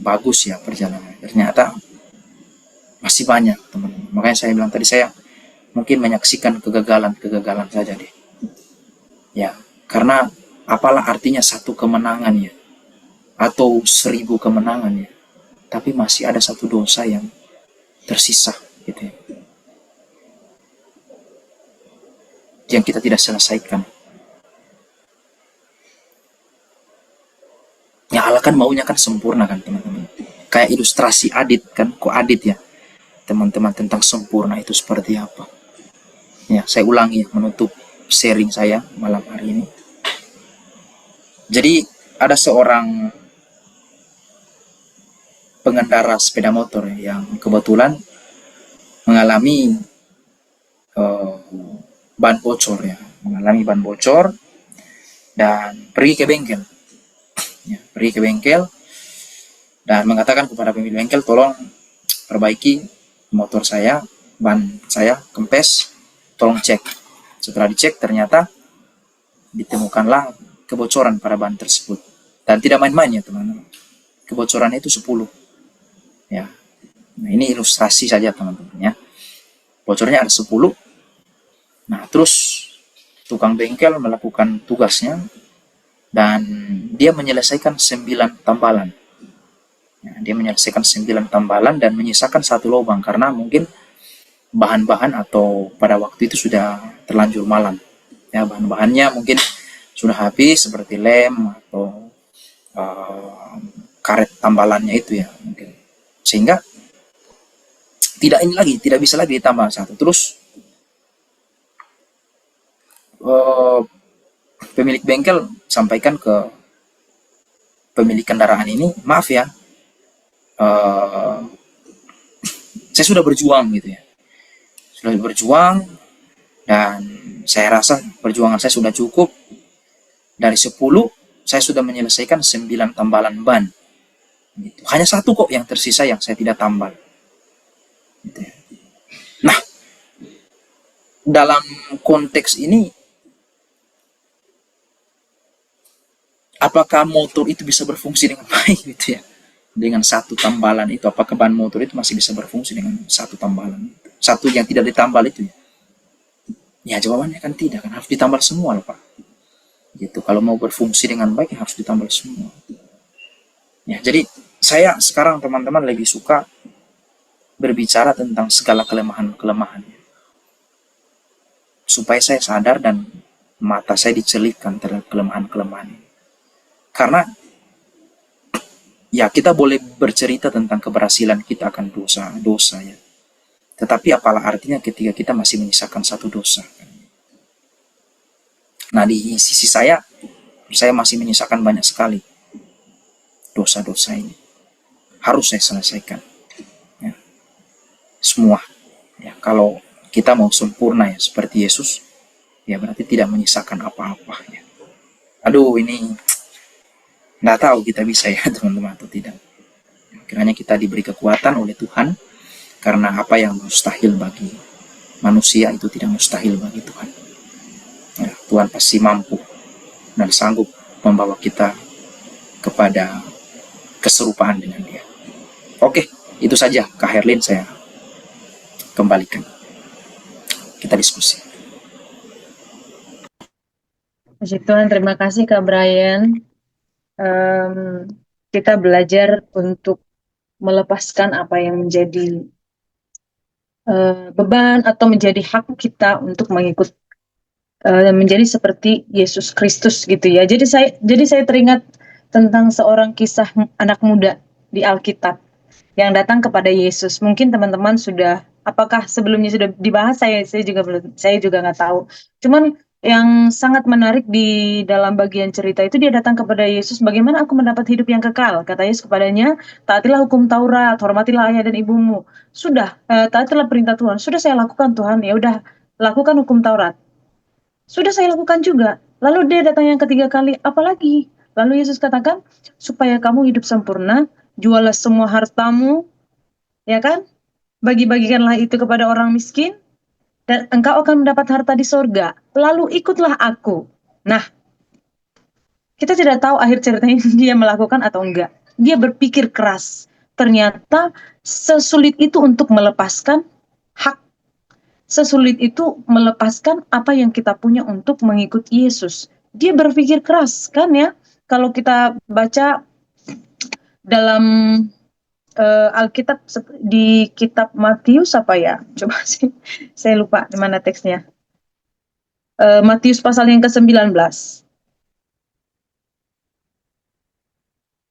bagus ya perjalanan. Ternyata masih banyak teman-teman. Makanya saya bilang tadi saya mungkin menyaksikan kegagalan-kegagalan saja deh. Ya, karena apalah artinya satu kemenangan ya, atau 1000 kemenangan ya, tapi masih ada satu dosa yang tersisa gitu ya, yang kita tidak selesaikan. Ya Allah kan maunya kan sempurna kan teman-teman. Kayak ilustrasi Adit kan, kok Adit ya teman-teman tentang sempurna itu seperti apa. Ya saya ulangi menutup sharing saya malam hari ini. Jadi ada seorang pengendara sepeda motor yang kebetulan mengalami uh, ban bocor ya, mengalami ban bocor dan pergi ke bengkel. Ya, pergi ke bengkel dan mengatakan kepada pemilik bengkel, tolong perbaiki motor saya, ban saya kempes, tolong cek. Setelah dicek ternyata ditemukanlah kebocoran pada ban tersebut. Dan tidak main-main ya teman-teman. Kebocorannya itu 10. Ya. Nah, ini ilustrasi saja teman-teman ya. Bocornya ada 10. Nah, terus tukang bengkel melakukan tugasnya dan dia menyelesaikan 9 tambalan. Ya, dia menyelesaikan 9 tambalan dan menyisakan 1 lubang karena mungkin bahan-bahan atau pada waktu itu sudah terlanjur malam. Ya, bahan-bahannya mungkin sudah habis seperti lem atau karet tambalannya itu ya mungkin. Sehingga tidak bisa lagi ditambah satu. Terus pemilik bengkel sampaikan ke pemilik kendaraan ini, maaf ya, saya sudah berjuang gitu ya, sudah berjuang dan saya rasa perjuangan saya sudah cukup. Dari 10 saya sudah menyelesaikan 9 tambalan ban gitu. Hanya 1 kok yang tersisa yang saya tidak tambal gitu ya. Nah, dalam konteks ini apakah motor itu bisa berfungsi dengan baik gitu ya, dengan 1 tambalan itu? Apakah ban motor itu masih bisa berfungsi dengan 1 tambalan, 1 yang tidak ditambal itu ya? Ya jawabannya kan tidak, kan harus ditambal semua loh Pak gitu. Kalau mau berfungsi dengan baik harus ditambal semua ya. Jadi saya sekarang teman-teman lebih suka berbicara tentang segala kelemahan-kelemahan supaya saya sadar dan mata saya dicelipkan terhadap kelemahan-kelemahan ini. Karena ya kita boleh bercerita tentang keberhasilan kita akan dosa ya, tetapi apalah artinya ketika kita masih menyisakan 1 dosa. Nah di sisi saya masih menyisakan banyak sekali dosa-dosa ini, harus saya selesaikan ya, semua ya. Kalau kita mau sempurna ya seperti Yesus, ya berarti tidak menyisakan apa-apa ya. Aduh, ini nggak tahu kita bisa ya teman-teman atau tidak. Kiranya kita diberi kekuatan oleh Tuhan, karena apa yang mustahil bagi manusia itu tidak mustahil bagi Tuhan. Ya, Tuhan pasti mampu dan sanggup membawa kita kepada keserupaan dengan Dia. Oke, itu saja Kak Herlin, saya kembalikan. Kita diskusi. Puji Tuhan, terima kasih Kak Brian. Kita belajar untuk melepaskan apa yang menjadi beban atau menjadi hak kita untuk mengikut menjadi seperti Yesus Kristus gitu ya. Jadi saya teringat tentang seorang kisah anak muda di Alkitab yang datang kepada Yesus. Mungkin teman-teman sudah, apakah sebelumnya sudah dibahas? Saya juga belum, saya juga nggak tahu. Cuman yang sangat menarik di dalam bagian cerita itu, dia datang kepada Yesus, bagaimana aku mendapat hidup yang kekal? Kata Yesus kepadanya, taatilah hukum Taurat, hormatilah ayah dan ibumu. Sudah, taatilah perintah Tuhan. Sudah saya lakukan Tuhan, ya udah lakukan hukum Taurat. Sudah saya lakukan juga. Lalu dia datang yang ketiga kali, apalagi? Lalu Yesus katakan, supaya kamu hidup sempurna, jualah semua hartamu, ya kan? Bagi-bagikanlah itu kepada orang miskin, dan engkau akan mendapat harta di sorga. Lalu ikutlah aku. Nah, kita tidak tahu akhir ceritanya dia melakukan atau enggak. Dia berpikir keras. Ternyata sesulit itu untuk melepaskan hak. Sesulit itu melepaskan apa yang kita punya untuk mengikuti Yesus. Dia berpikir keras, kan ya? Kalau kita baca dalam Alkitab di kitab Matius apa ya? Coba sih, saya lupa di mana teksnya. Matius pasal yang ke-19.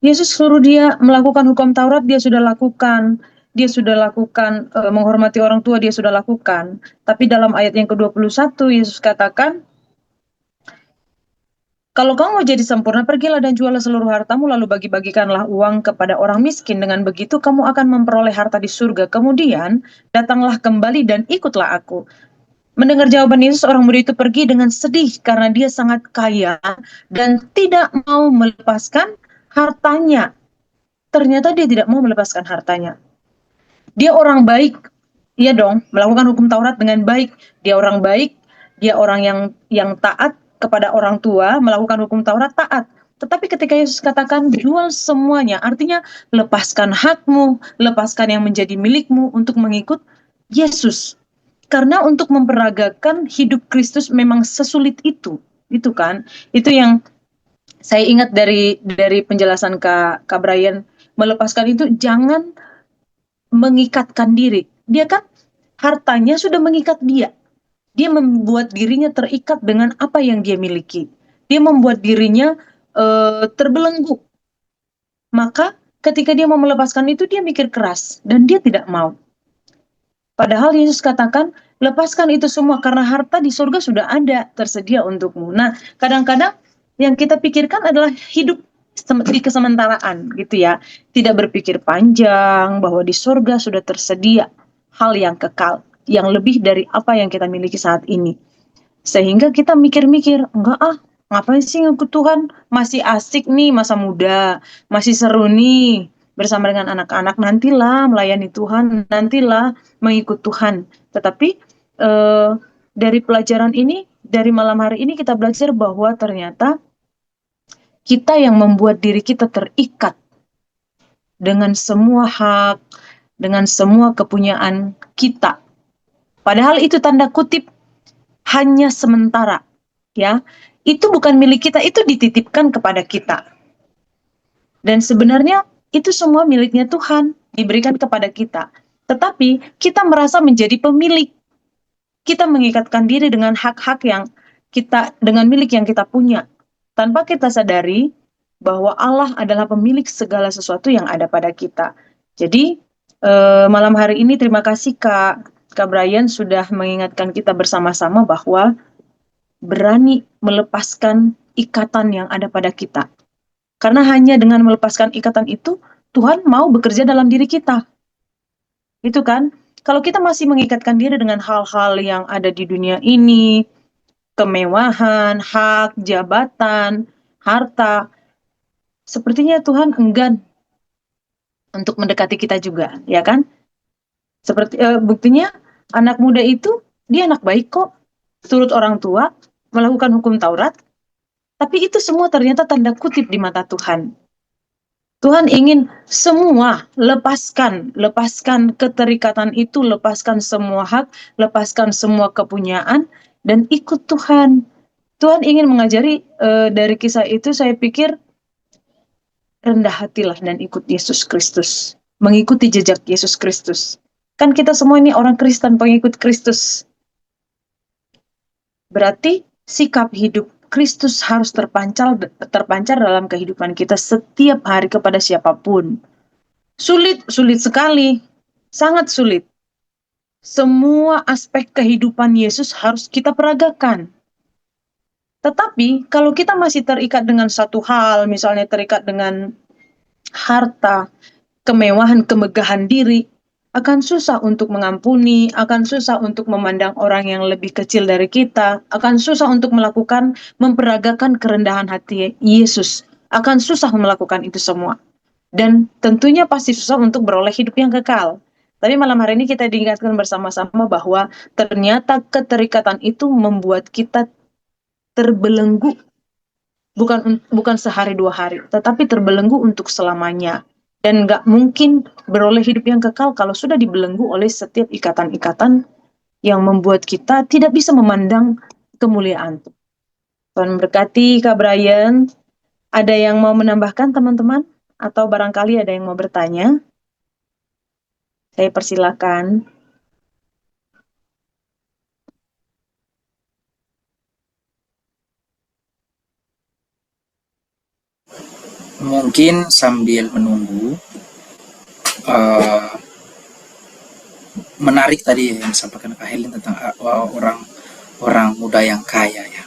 Yesus suruh dia melakukan hukum Taurat, dia sudah lakukan. Dia sudah lakukan menghormati orang tua, dia sudah lakukan. Tapi dalam ayat yang ke-21 Yesus katakan, kalau kamu mau jadi sempurna, pergilah dan jualah seluruh hartamu, lalu bagi-bagikanlah uang kepada orang miskin. Dengan begitu kamu akan memperoleh harta di surga. Kemudian datanglah kembali dan ikutlah aku. Mendengar jawaban Yesus, orang muda itu pergi dengan sedih karena dia sangat kaya dan tidak mau melepaskan hartanya. Ternyata dia tidak mau melepaskan hartanya. Dia orang baik, iya dong, melakukan hukum Taurat dengan baik. Dia orang baik, dia orang yang taat kepada orang tua, melakukan hukum Taurat taat. Tetapi ketika Yesus katakan jual semuanya, artinya lepaskan hakmu, lepaskan yang menjadi milikmu untuk mengikut Yesus. Karena untuk memperagakan hidup Kristus memang sesulit itu kan? Itu yang saya ingat dari penjelasan Kak Brian. Melepaskan itu jangan mengikatkan diri. Dia kan hartanya sudah mengikat dia. Dia membuat dirinya terikat dengan apa yang dia miliki. Dia membuat dirinya terbelenggu. Maka ketika dia mau melepaskan itu, dia mikir keras dan dia tidak mau. Padahal Yesus katakan, lepaskan itu semua karena harta di surga sudah ada tersedia untukmu. Nah, kadang-kadang yang kita pikirkan adalah hidup di kesementaraan gitu ya. Tidak berpikir panjang bahwa di surga sudah tersedia hal yang kekal, yang lebih dari apa yang kita miliki saat ini. Sehingga kita mikir-mikir, enggak ngapain sih ngikut Tuhan? Masih asik nih masa muda, masih seru nih bersama dengan anak-anak, nantilah melayani Tuhan, nantilah mengikut Tuhan. Tetapi dari pelajaran ini, dari malam hari ini kita belajar bahwa ternyata kita yang membuat diri kita terikat dengan semua hak, dengan semua kepunyaan kita. Padahal itu tanda kutip hanya sementara, ya. Itu bukan milik kita, itu dititipkan kepada kita. Dan sebenarnya itu semua miliknya Tuhan, diberikan kepada kita. Tetapi kita merasa menjadi pemilik. Kita mengikatkan diri dengan hak-hak yang kita, dengan milik yang kita punya. Tanpa kita sadari bahwa Allah adalah pemilik segala sesuatu yang ada pada kita. Jadi malam hari ini terima kasih Kak Brian sudah mengingatkan kita bersama-sama bahwa berani melepaskan ikatan yang ada pada kita. Karena hanya dengan melepaskan ikatan itu, Tuhan mau bekerja dalam diri kita. Itu kan? Kalau kita masih mengikatkan diri dengan hal-hal yang ada di dunia ini, kemewahan, hak, jabatan, harta. Sepertinya Tuhan enggan untuk mendekati kita juga, ya kan? Seperti buktinya anak muda itu dia anak baik kok, turut orang tua, melakukan hukum Taurat, tapi itu semua ternyata tanda kutip di mata Tuhan. Tuhan ingin semua lepaskan keterikatan itu, lepaskan semua hak, lepaskan semua kepunyaan, dan ikut Tuhan. Tuhan ingin mengajari dari kisah itu, saya pikir rendah hatilah dan ikut Yesus Kristus. Mengikuti jejak Yesus Kristus. Kan kita semua ini orang Kristen, pengikut Kristus. Berarti sikap hidup Kristus harus terpancar dalam kehidupan kita setiap hari kepada siapapun. Sulit sekali. Sangat sulit. Semua aspek kehidupan Yesus harus kita peragakan. Tetapi kalau kita masih terikat dengan satu hal, misalnya terikat dengan harta, kemewahan, kemegahan diri, akan susah untuk mengampuni, akan susah untuk memandang orang yang lebih kecil dari kita, akan susah untuk memperagakan kerendahan hati Yesus, akan susah melakukan itu semua. Dan tentunya pasti susah untuk beroleh hidup yang kekal. Tapi malam hari ini kita diingatkan bersama-sama bahwa ternyata keterikatan itu membuat kita terbelenggu, bukan sehari dua hari, tetapi terbelenggu untuk selamanya. Dan nggak mungkin beroleh hidup yang kekal kalau sudah dibelenggu oleh setiap ikatan-ikatan yang membuat kita tidak bisa memandang kemuliaan. Tuhan berkati Kak Brian. Ada yang mau menambahkan teman-teman? Atau barangkali ada yang mau bertanya? Saya persilakan. Mungkin sambil menunggu, uh, menarik tadi yang disampaikan Kak Helin tentang orang muda yang kaya ya.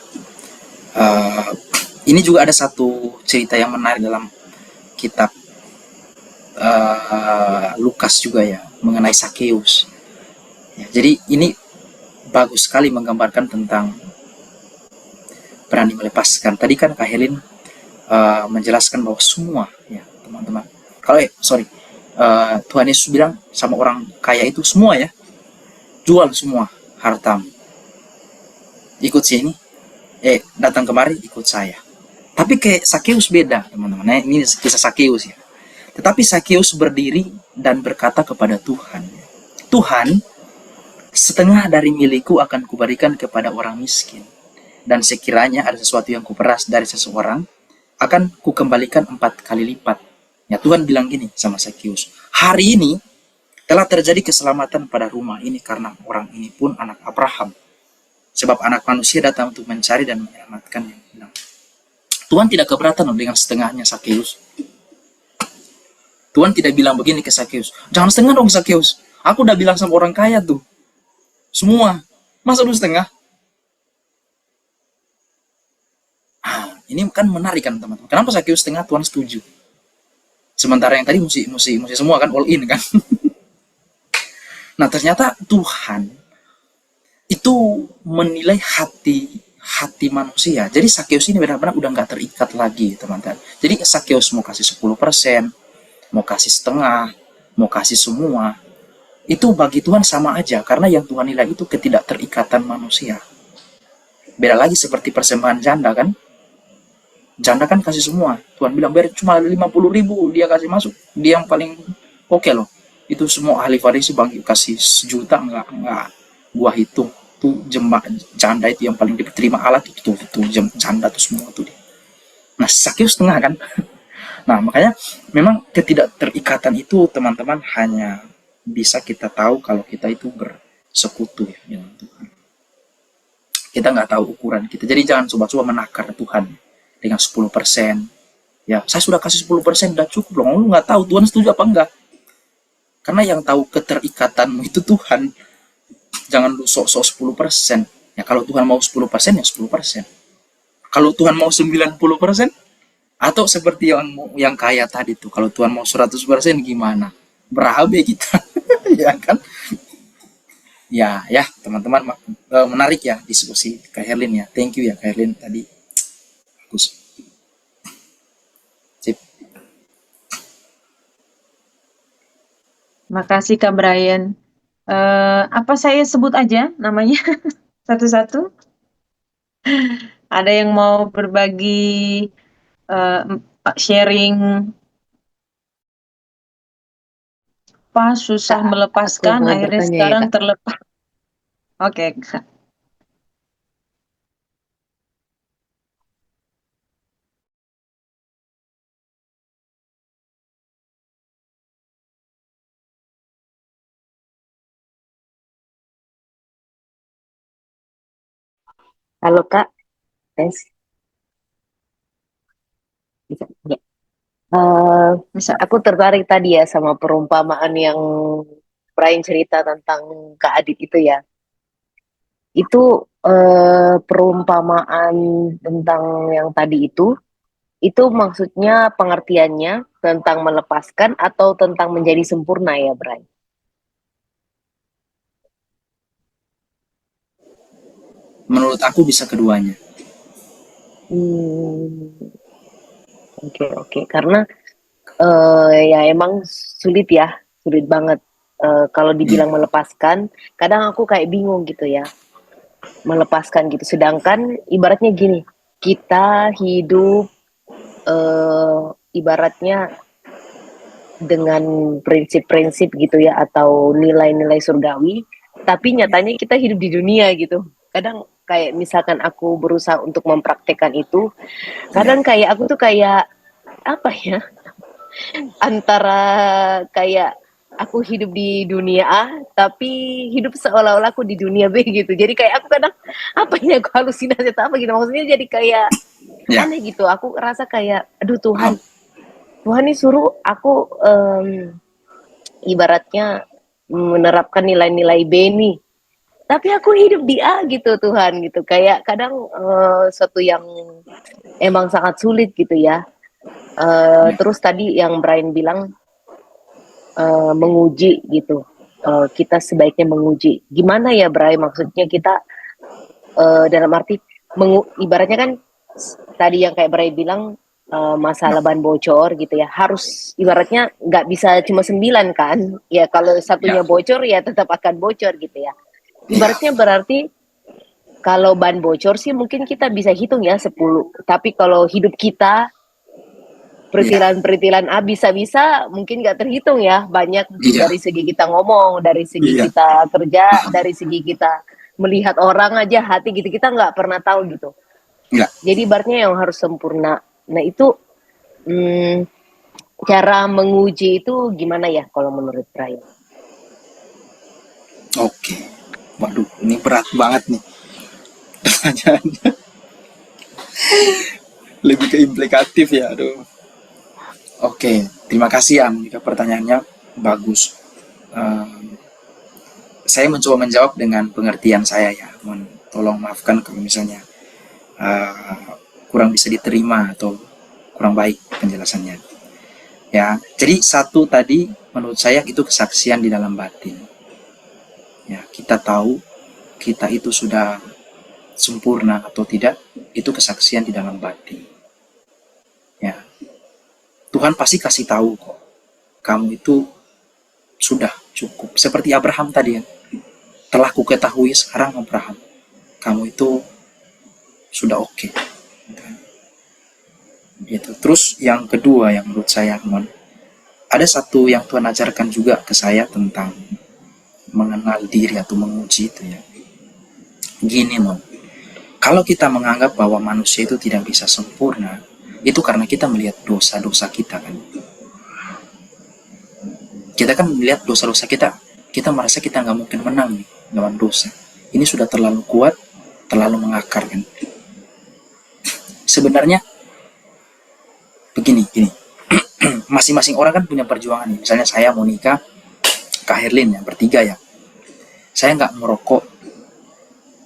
Ini juga ada satu cerita yang menarik dalam kitab Lukas juga ya, mengenai Sakeus. Ya, jadi ini bagus sekali menggambarkan tentang berani melepaskan. Tadi kan Kak Helin menjelaskan bahwa semua ya teman-teman. Kalau Tuhan Yesus bilang sama orang kaya itu semua ya, jual semua hartamu, ikut sini, datang kemari ikut saya. Tapi kayak Sakeus beda teman-teman. Nah, ini kisah Sakeus ya. Tetapi Sakeus berdiri dan berkata kepada Tuhan, Tuhan, setengah dari milikku akan kuberikan kepada orang miskin, dan sekiranya ada sesuatu yang kuperas dari seseorang, akan kukembalikan 4 kali lipat. Ya, Tuhan bilang gini sama Sakeus, hari ini telah terjadi keselamatan pada rumah ini karena orang ini pun anak Abraham. Sebab anak manusia datang untuk mencari dan menyelamatkan yang hilang. Tuhan tidak keberatan dengan setengahnya Sakeus. Tuhan tidak bilang begini ke Sakeus, jangan setengah dong Sakeus. Aku udah bilang sama orang kaya tuh, semua. Masa lu setengah? Ini kan menarik kan teman-teman. Kenapa Sakeus setengah Tuhan setuju? Sementara yang tadi mesti semua kan, all in kan. Nah ternyata Tuhan itu menilai hati manusia. Jadi Sakeus ini benar-benar udah nggak terikat lagi teman-teman. Jadi Sakeus mau kasih 10%, mau kasih setengah, mau kasih semua, itu bagi Tuhan sama aja, karena yang Tuhan nilai itu ketidakterikatan manusia. Beda lagi seperti persembahan janda kan, janda kan kasih semua, Tuhan bilang biar cuma 50.000 dia kasih masuk, dia yang paling oke loh. Itu semua ahli Farisi bagi kasih 1 juta, enggak, gua hitung tuh janda itu yang paling diterima Allah tuh janda tuh semua tuh dia. Nah Sakeus setengah kan. Nah, makanya memang ketidakterikatan itu teman-teman hanya bisa kita tahu kalau kita itu bersekutu ya dengan Tuhan. Kita nggak tahu ukuran kita. Jadi jangan coba-coba menakar Tuhan dengan 10%. Ya, saya sudah kasih 10% udah cukup loh. Lu nggak tahu Tuhan setuju apa enggak. Karena yang tahu keterikatanmu itu Tuhan. Jangan lu sok-sok 10%. Ya kalau Tuhan mau 10% ya 10%. Kalau Tuhan mau 90%, atau seperti yang kaya tadi tuh, kalau Tuhan mau 100% gimana? Berabe kita. Ya kan? Ya teman-teman, menarik ya diskusi Kak Herlin ya. Thank you ya Kak Herlin tadi. Bagus. Makasih Kak Brian. Apa saya sebut aja namanya satu-satu? Ada yang mau berbagi eh, sharing pas susah Kak, aku melepaskan, mau akhirnya bertanya ya, sekarang Kak. terlepas. Oke, Kak. Halo, Kak. Tes. Bisa? Ya. Eh, Bisa. aku tertarik tadi ya sama perumpamaan yang Brian cerita tentang Kak Adit itu ya. Itu perumpamaan tentang yang tadi itu maksudnya pengertiannya tentang melepaskan atau tentang menjadi sempurna ya, Brian? Menurut aku bisa keduanya. Hmm, oke oke. Karena ya emang sulit ya, sulit banget. Kalau Iya, dibilang melepaskan, kadang aku kayak bingung gitu ya, melepaskan gitu. Sedangkan ibaratnya gini, kita hidup ibaratnya dengan prinsip-prinsip gitu ya, atau nilai-nilai surgawi, tapi nyatanya kita hidup di dunia gitu. Kadang kayak misalkan aku berusaha untuk mempraktekkan itu, iya, kadang kayak aku tuh kayak apa ya, antara kayak aku hidup di dunia A tapi hidup seolah-olah aku di dunia B gitu. Jadi kayak aku kadang apa ini, aku halusinasi atau apa gitu, maksudnya jadi kayak iya, aneh gitu. Aku rasa kayak aduh Tuhan, paham. Tuhan ini suruh aku ibaratnya menerapkan nilai-nilai B nih, tapi aku hidup di A gitu Tuhan gitu. Kayak kadang suatu yang emang sangat sulit gitu ya. Iya, Terus tadi yang Brian bilang menguji gitu. Kita sebaiknya menguji. Gimana ya, Bray? Maksudnya kita dalam arti ibaratnya kan tadi yang kayak Bray bilang iya, masalah ban bocor gitu ya. Harus ibaratnya nggak bisa cuma 9 kan? Ya kalau iya, satunya bocor ya tetap akan bocor gitu ya. iya, Ibaratnya berarti kalau ban bocor sih mungkin kita bisa hitung ya 10. Tapi kalau hidup kita iya, peritilan-peritilan A bisa-bisa mungkin nggak terhitung ya, banyak iya, dari segi kita ngomong, dari segi iya, kita kerja, paham. dari segi kita melihat orang aja hati gitu, kita nggak pernah tahu gitu. Iya, Jadi ibaratnya yang harus sempurna. Nah itu hmm, cara menguji itu gimana ya kalau menurut Brian? oke. Waduh, ini berat banget nih pertanyaannya. Lebih ke implikatif ya, aduh. Oke, terima kasih ya Monica, pertanyaannya bagus. Eh, saya mencoba menjawab dengan pengertian saya ya. Tolong maafkan kalau misalnya kurang bisa diterima atau kurang baik penjelasannya. Ya, jadi satu tadi menurut saya itu kesaksian di dalam batin. Ya, kita tahu kita itu sudah sempurna atau tidak, itu kesaksian di dalam batin. Ya, Tuhan pasti kasih tahu kok, kamu itu sudah cukup. Seperti Abraham tadi ya, telah kuketahui sekarang Abraham, kamu itu sudah oke. Gitu. Terus yang kedua yang menurut saya, ada satu yang Tuhan ajarkan juga ke saya tentang mengenal diri atau menguji itu ya. Gini kalau kita menganggap bahwa manusia itu tidak bisa sempurna, itu karena kita melihat dosa-dosa kita kan. Kita kan melihat dosa-dosa kita, kita merasa kita nggak mungkin menang nih lawan dosa. Ini sudah terlalu kuat, terlalu mengakar kan. Sebenarnya begini, gini, masing-masing orang kan punya perjuangan nih. Misalnya saya mau nikah, Kak Herlin ya, bertiga ya. Saya nggak merokok,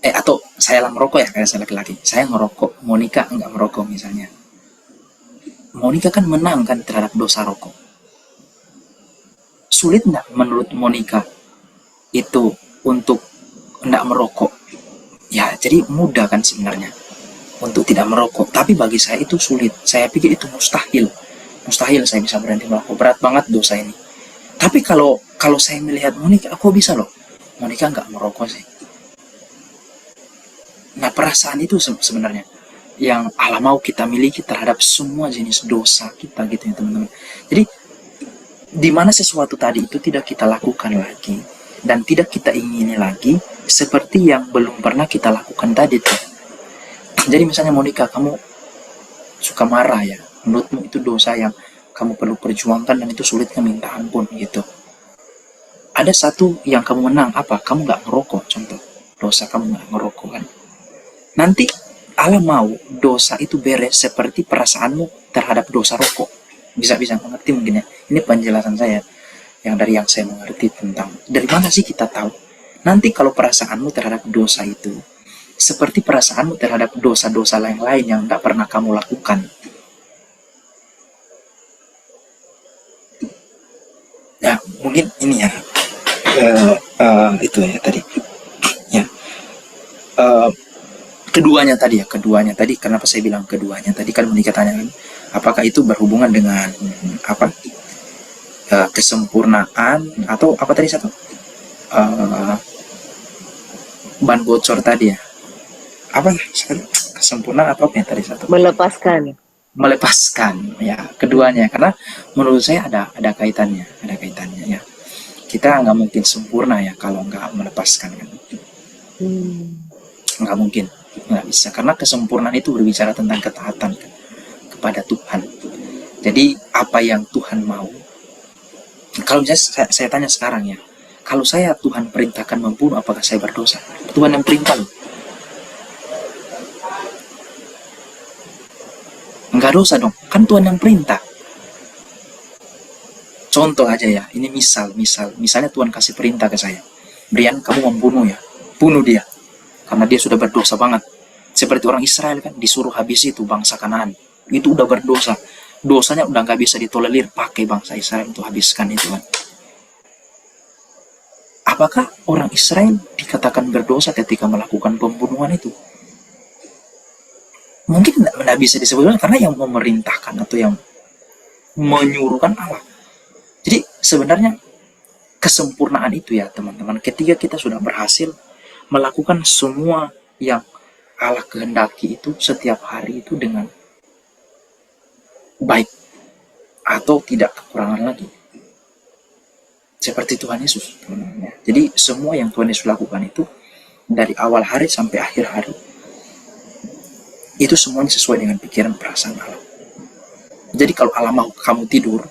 atau saya lah merokok ya, karena saya laki-laki. Saya ngerokok, Monica nggak merokok misalnya. Monica kan menang kan terhadap dosa rokok. Sulit nggak menurut Monica itu untuk nggak merokok? Ya, jadi mudah kan sebenarnya untuk tidak merokok. Tapi bagi saya itu sulit. Saya pikir itu mustahil. Mustahil saya bisa berhenti merokok. Berat banget dosa ini. Tapi kalau kalau saya melihat Monica, aku bisa loh. Monica nggak merokok sih. Nah, perasaan itu sebenarnya yang Allah mau kita miliki terhadap semua jenis dosa kita gitu ya teman-teman. Jadi di mana sesuatu tadi itu tidak kita lakukan lagi dan tidak kita ingini lagi seperti yang belum pernah kita lakukan tadi tuh. Jadi misalnya Monica, kamu suka marah ya, menurutmu itu dosa yang kamu perlu perjuangkan dan itu sulitnya minta ampun gitu. Ada satu yang kamu menang, apa? Kamu nggak ngerokok, contoh. Dosa kamu nggak ngerokok kan. Nanti Allah mau dosa itu beres seperti perasaanmu terhadap dosa rokok. Bisa-bisa mengerti mungkin ya. Ini penjelasan saya yang dari yang saya mengerti tentang dari mana sih kita tahu. Nanti kalau perasaanmu terhadap dosa itu seperti perasaanmu terhadap dosa-dosa lain-lain yang tidak pernah kamu lakukan. Ya, mungkin ini ya. Itu ya tadi. Ya. Keduanya tadi kenapa saya bilang keduanya tadi kan Monica tanya kan apakah itu berhubungan dengan apa kesempurnaan atau apa tadi satu ban bocor tadi ya apa kesempurnaan atau apa ya tadi satu melepaskan ya keduanya karena menurut saya ada kaitannya ya kita nggak mungkin sempurna ya kalau nggak melepaskan kan nggak mungkin nggak bisa karena kesempurnaan itu berbicara tentang ketaatan kepada Tuhan. Jadi apa yang Tuhan mau kalau misalnya saya tanya sekarang ya kalau saya Tuhan perintahkan membunuh apakah saya berdosa? Tuhan yang perintah loh. Nggak dosa dong kan Tuhan yang perintah. Contoh aja ya ini misalnya Tuhan kasih perintah ke saya Brian kamu membunuh ya bunuh dia karena dia sudah berdosa banget. Seperti orang Israel kan disuruh habis itu bangsa Kanaan. Itu udah berdosa. Dosanya udah nggak bisa ditolerir pakai bangsa Israel untuk habiskan itu kan. Apakah orang Israel dikatakan berdosa ketika melakukan pembunuhan itu? Mungkin nggak bisa disebutkan karena yang memerintahkan atau yang menyuruhkan Allah. Jadi sebenarnya kesempurnaan itu ya teman-teman ketika kita sudah berhasil melakukan semua yang Allah kehendaki itu setiap hari itu dengan baik atau tidak kekurangan lagi seperti Tuhan Yesus. Jadi semua yang Tuhan Yesus lakukan itu dari awal hari sampai akhir hari itu semuanya sesuai dengan pikiran perasaan Allah. Jadi kalau Allah mau kamu tidur,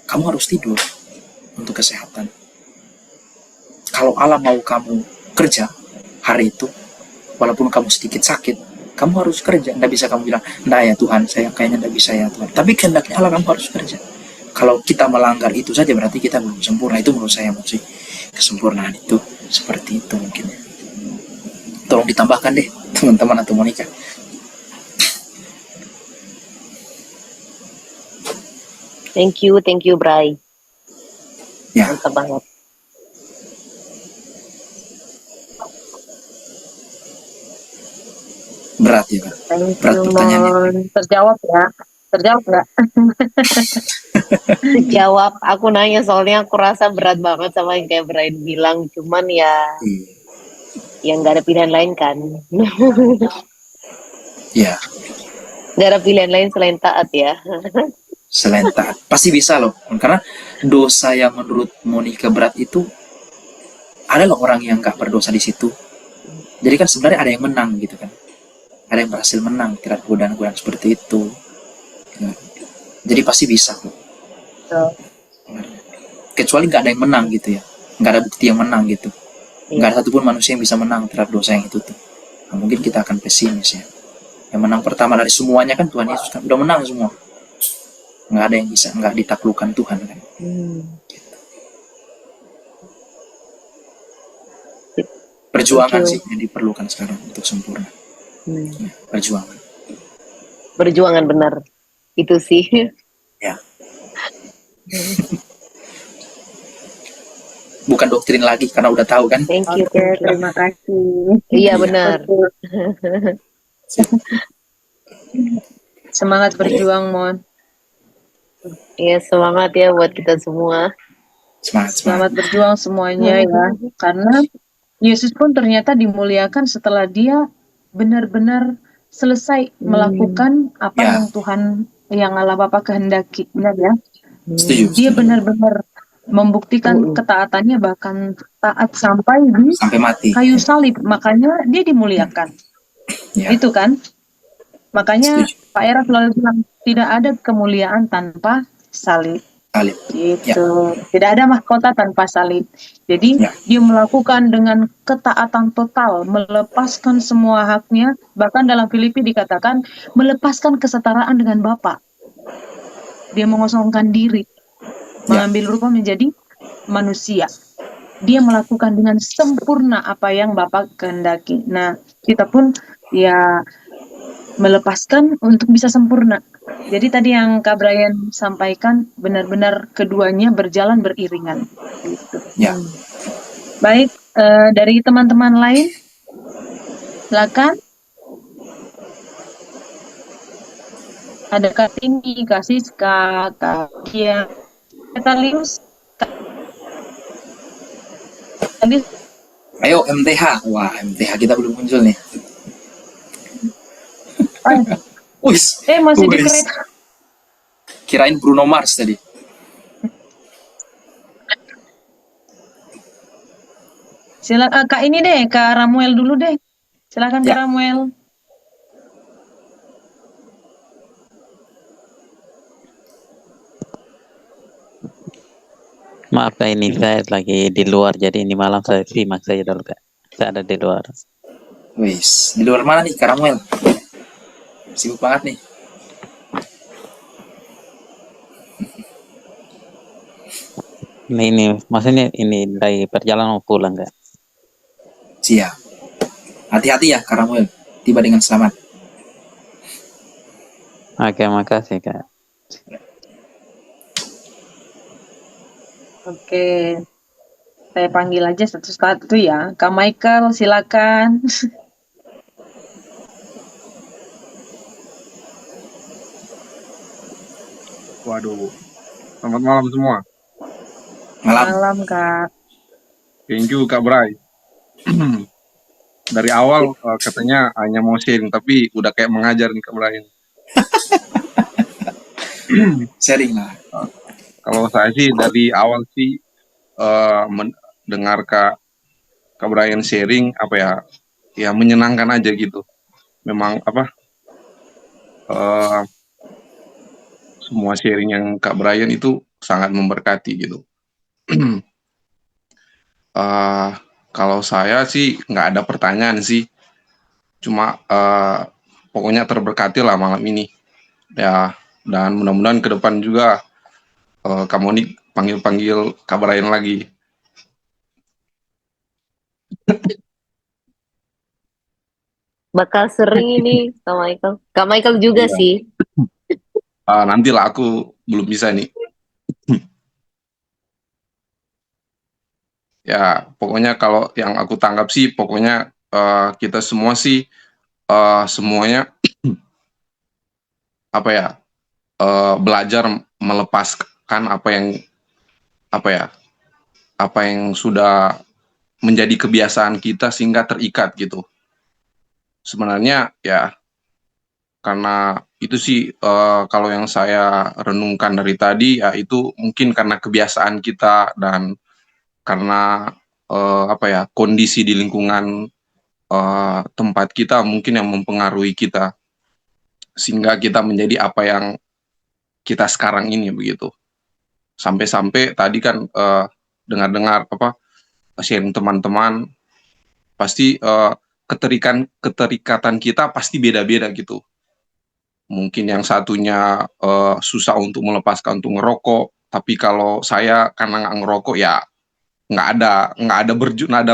kamu harus tidur untuk kesehatan. Kalau Allah mau kamu kerja hari itu, walaupun kamu sedikit sakit, kamu harus kerja. Nggak bisa kamu bilang, nah ya Tuhan, saya kayaknya nggak bisa ya Tuhan. Tapi kehendaknya Allah kamu harus kerja. Kalau kita melanggar itu saja berarti kita belum sempurna. Itu menurut saya maksud kesempurnaan itu seperti itu mungkin. Tolong ditambahkan deh teman-teman atau Monica. Thank you Bray. Ya. Mantap banget. Berat ya Kak? Berat pertanyaannya. Terjawab ya? Terjawab nggak? Jawab, aku nanya soalnya aku rasa berat banget sama yang kayak Brian bilang. Cuman ya, yang nggak ada pilihan lain kan. Ya. Nggak ada pilihan lain selain taat ya. Selain taat. Pasti bisa loh. Karena dosa yang menurut Monica berat itu ada loh orang yang nggak berdosa di situ. Jadi kan sebenarnya ada yang menang gitu kan. Ada yang berhasil menang terhadap godaan-godaan seperti itu. Ya. Jadi pasti bisa kok. Kecuali nggak ada yang menang gitu ya. Nggak ada bukti yang menang gitu. Nggak ada satupun manusia yang bisa menang terhadap dosa yang itu tuh. Nah, mungkin kita akan pesimis ya. Yang menang pertama dari semuanya kan Tuhan Yesus kan udah menang semua. Nggak ada yang bisa nggak ditaklukkan Tuhan kan. Gitu. Perjuangan sih yang diperlukan sekarang untuk sempurna. Ya, Perjuangan benar itu sih. Ya. Bukan doktrin lagi karena udah tahu kan. Thank you. Terima kasih. Iya benar. Semangat berjuang Mon. Iya semangat ya buat kita semua. Semangat, semangat. Selamat berjuang semuanya ya. Karena Yesus pun ternyata dimuliakan setelah dia benar-benar selesai melakukan apa Ya. yang Tuhan, yang Allah Bapa kehendaki. Benar ya? Setuju, Dia setuju. benar-benar membuktikan ketaatannya, bahkan taat sampai di Sampai mati. kayu salib. Makanya dia dimuliakan. Ya, Itu kan? Makanya setuju. Pak Era selalu bilang, tidak ada kemuliaan tanpa salib. Salib. Ya, Gitu. Tidak ada mahkota tanpa salib. Jadi Ya. dia melakukan dengan ketaatan total, melepaskan semua haknya. Bahkan dalam Filipi dikatakan melepaskan kesetaraan dengan Bapa. Dia mengosongkan diri, mengambil rupa menjadi manusia. Dia melakukan dengan sempurna apa yang Bapa kehendaki. Nah, kita pun ya melepaskan untuk bisa sempurna. Jadi tadi yang Kak Brian sampaikan, benar-benar keduanya berjalan beriringan. Gitu. Ya. Baik, dari teman-teman lain, silakan. Ada Kak Tini, Kak Siska, Kak Kia, Kak Lius, Kak Lius. Ayo MTH. Wah, MTH kita belum muncul nih. Wis. Masih di Wis. kereta. Kirain Bruno Mars tadi. Silakan Kak ini deh, Kak Ramuel dulu deh. Silakan Ya. Kak Ramuel. Maaf Kak, ini saya lagi di luar, jadi ini malam saya simak saja dulu Kak. Saya ada di luar. Wis. Di luar mana nih, Karamuel? Sibuk banget nih. Ini maksudnya ini dari perjalanan mau pulang Kak. Siap. Hati-hati ya, Karamuel. Tiba dengan selamat. Oke, makasih Kak. Oke, saya panggil aja satu-satu ya. Kak Michael, silakan. Waduh, selamat malam semua. Malam. Malam, Kak. Thank you Kak Bray. Dari awal katanya hanya mau sharing, tapi udah kayak mengajar nih Kak Bray. Sharing lah. Kalau saya sih dari awal sih mendengar Kak Brian sharing apa ya, ya menyenangkan aja gitu. Memang apa semua sharing yang Kak Brian itu sangat memberkati gitu. Kalau saya sih nggak ada pertanyaan sih, cuma pokoknya terberkati lah malam ini ya, dan mudah-mudahan ke depan juga kamu nih panggil Kak Brian lagi. Bakal sering ini Kak Michael. Kak Michael juga Iya. sih. Nantilah, aku belum bisa nih. Ya, pokoknya kalau yang aku tangkap sih, pokoknya kita semua sih semuanya apa ya, belajar melepaskan apa yang sudah menjadi kebiasaan kita sehingga terikat gitu. Sebenarnya ya karena itu sih kalau yang saya renungkan dari tadi ya, itu mungkin karena kebiasaan kita dan karena kondisi di lingkungan tempat kita mungkin yang mempengaruhi kita sehingga kita menjadi apa yang kita sekarang ini begitu. Sampai-sampai tadi kan dengar-dengar sharing teman-teman, pasti keterikatan kita pasti beda-beda gitu. Mungkin yang satunya susah untuk melepaskan untuk ngerokok, tapi kalau saya karena nggak ngerokok ya nggak ada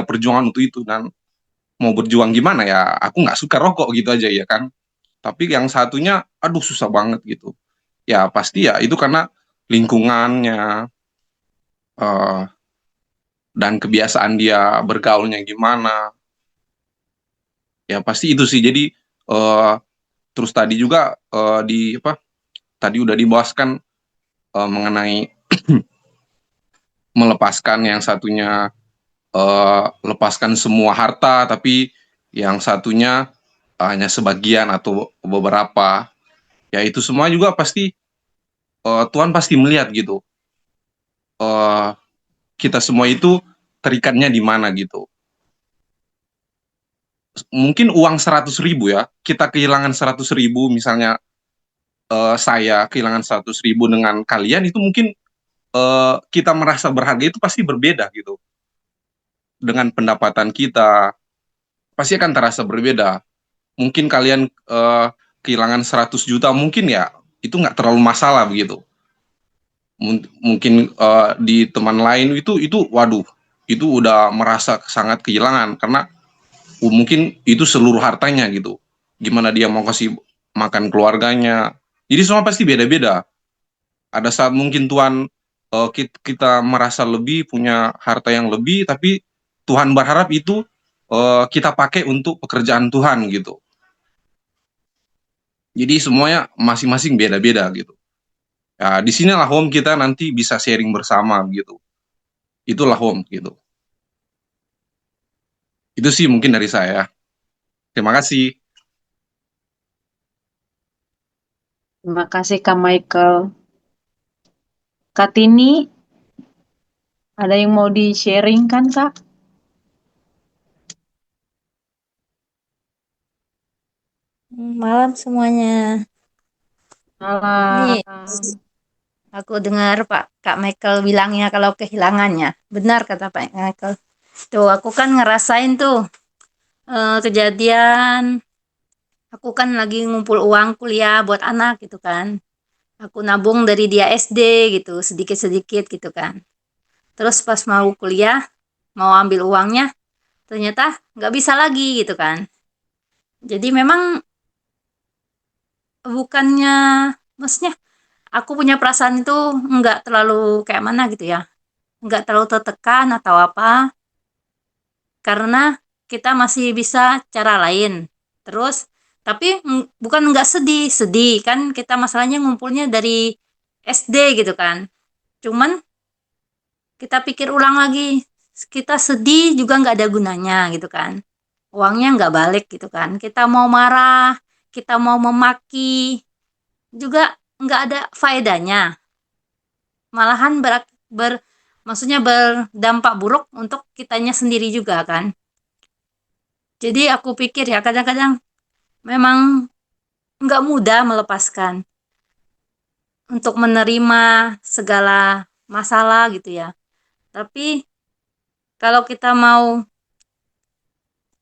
perjuangan untuk itu, dan mau berjuang gimana ya, aku nggak suka rokok gitu aja ya kan. Tapi yang satunya aduh susah banget gitu ya, pasti ya itu karena lingkungannya dan kebiasaan dia bergaulnya gimana ya, pasti itu sih. Jadi terus tadi juga tadi udah dibahaskan mengenai melepaskan, yang satunya lepaskan semua harta, tapi yang satunya hanya sebagian atau beberapa. Ya itu semua juga pasti Tuhan pasti melihat gitu. Eh, kita semua itu terikatnya di mana gitu. Mungkin uang 100.000 ya, kita kehilangan 100.000, misalnya saya kehilangan 100.000 dengan kalian, itu mungkin kita merasa berharga itu pasti berbeda gitu. Dengan pendapatan kita, pasti akan terasa berbeda. Mungkin kalian kehilangan 100 juta, mungkin ya itu nggak terlalu masalah begitu. Mungkin di teman lain itu waduh, itu udah merasa sangat kehilangan, karena mungkin itu seluruh hartanya gitu. Gimana dia mau kasih makan keluarganya. Jadi semua pasti beda-beda. Ada saat mungkin Tuhan kita merasa lebih, punya harta yang lebih, tapi Tuhan berharap itu kita pakai untuk pekerjaan Tuhan gitu. Jadi semuanya masing-masing beda-beda gitu. Ya, di sinilah home kita nanti bisa sharing bersama gitu. Itulah home gitu. Itu sih mungkin dari saya. Terima kasih. Terima kasih Kak Michael. Kak Tini, ada yang mau di-sharing kan Kak? Malam semuanya. Ini Malam. aku dengar Kak Michael bilangnya kalau kehilangannya. Benar kata Pak Michael. Tuh aku kan ngerasain tuh kejadian. Aku kan lagi ngumpul uang kuliah buat anak gitu kan. Aku nabung dari dia SD gitu, sedikit-sedikit gitu kan. Terus pas mau kuliah, mau ambil uangnya, ternyata nggak bisa lagi gitu kan. Jadi memang bukannya, maksudnya aku punya perasaan itu nggak terlalu kayak mana gitu ya, nggak terlalu tertekan atau apa, karena kita masih bisa cara lain. Terus tapi bukan nggak sedih, sedih kan, kita masalahnya ngumpulnya dari SD gitu kan. Cuman kita pikir ulang lagi, kita sedih juga nggak ada gunanya gitu kan, uangnya nggak balik gitu kan, kita mau marah, kita mau memaki juga nggak ada faedahnya, malahan maksudnya berdampak buruk untuk kitanya sendiri juga kan. Jadi aku pikir ya kadang-kadang memang nggak mudah melepaskan untuk menerima segala masalah gitu ya. Tapi kalau kita mau,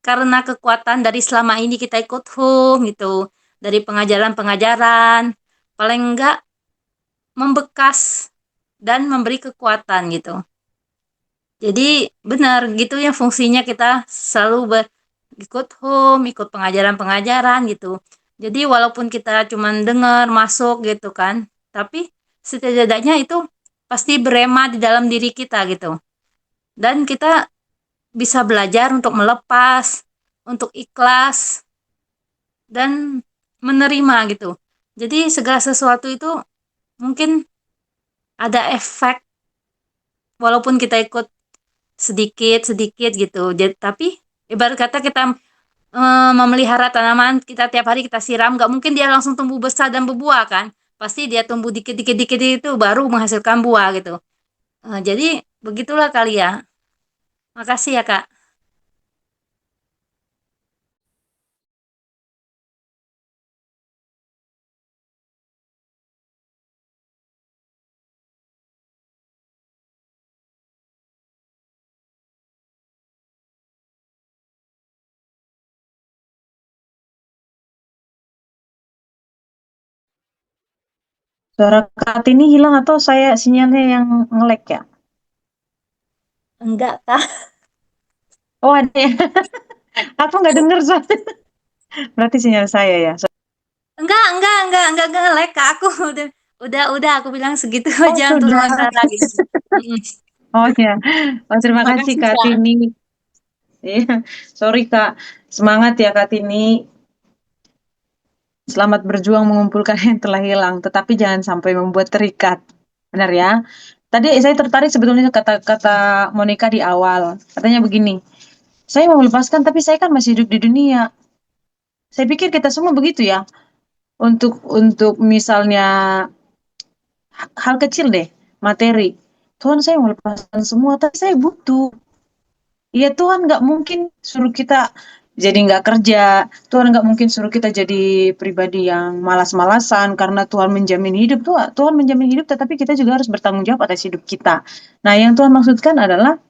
karena kekuatan dari selama ini kita ikut home gitu, dari pengajaran-pengajaran, paling enggak membekas dan memberi kekuatan gitu. Jadi benar gitu ya fungsinya, kita selalu ikut home, ikut pengajaran-pengajaran gitu. Jadi walaupun kita cuman dengar masuk gitu kan, tapi setidaknya itu pasti berema di dalam diri kita gitu. Dan kita bisa belajar untuk melepas, untuk ikhlas, dan menerima gitu. Jadi segala sesuatu itu mungkin ada efek walaupun kita ikut sedikit-sedikit gitu. Jadi, tapi ibarat kata kita memelihara tanaman, kita tiap hari kita siram, nggak mungkin dia langsung tumbuh besar dan berbuah kan. Pasti dia tumbuh dikit-dikit itu baru menghasilkan buah gitu. Jadi begitulah kali ya. Makasih ya Kak. Suara Kak Tini hilang atau saya sinyalnya yang nge-lag ya? Enggak Kak. Oh ada ya. Aku nggak denger soalnya. Berarti sinyal saya ya. Enggak nge-lag Kak. Aku udah aku bilang segitu Oh aja untuk sudah. sementara gitu. Mm-mm. Oh ya. Oh, terima kasih Makasih Kak Kak. Tini. Iya, sorry Kak. Semangat ya Kak Tini. Selamat berjuang mengumpulkan yang telah hilang, tetapi jangan sampai membuat terikat. Benar ya? tadi saya tertarik sebetulnya kata-kata Monica di awal. Katanya begini, saya mau melepaskan tapi saya kan masih hidup di dunia. Saya pikir kita semua begitu ya. Untuk misalnya hal kecil deh, materi. Tuhan saya mau lepaskan semua, tapi saya butuh. Ya Tuhan nggak mungkin suruh kita jadi nggak kerja. Tuhan nggak mungkin suruh kita jadi pribadi yang malas-malasan karena Tuhan menjamin hidup. Tuhan menjamin hidup, tetapi kita juga harus bertanggung jawab atas hidup kita. Nah, yang Tuhan maksudkan adalah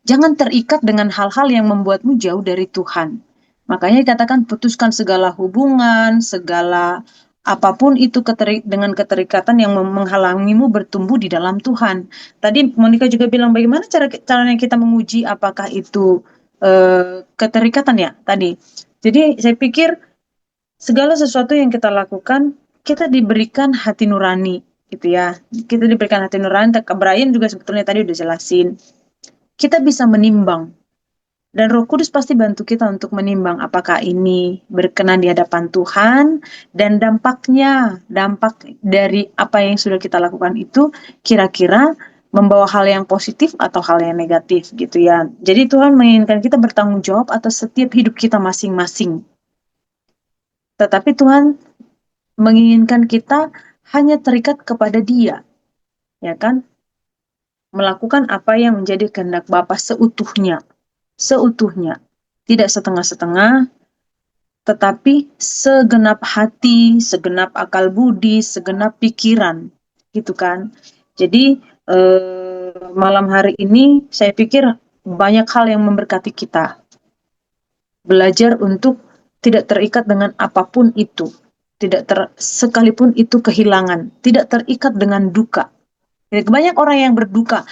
jangan terikat dengan hal-hal yang membuatmu jauh dari Tuhan. Makanya dikatakan putuskan segala hubungan, segala apapun itu dengan keterikatan yang menghalangimu bertumbuh di dalam Tuhan. Tadi Monica juga bilang bagaimana caranya kita menguji apakah itu keterikatan ya tadi. Jadi saya pikir segala sesuatu yang kita lakukan, kita diberikan hati nurani gitu ya. Kita diberikan hati nurani. Brian juga sebetulnya tadi udah jelasin. Kita bisa menimbang. Dan Roh Kudus pasti bantu kita untuk menimbang apakah ini berkenan di hadapan Tuhan dan dampak dari apa yang sudah kita lakukan itu kira-kira membawa hal yang positif atau hal yang negatif gitu ya. Jadi Tuhan menginginkan kita bertanggung jawab atas setiap hidup kita masing-masing. Tetapi Tuhan menginginkan kita hanya terikat kepada Dia. Ya kan? Melakukan apa yang menjadi kehendak Bapa seutuhnya, tidak setengah-setengah, tetapi segenap hati, segenap akal budi, segenap pikiran, gitu kan. Jadi malam hari ini saya pikir banyak hal yang memberkati kita. Belajar untuk tidak terikat dengan apapun itu, sekalipun itu kehilangan, tidak terikat dengan duka. Banyak orang yang berduka,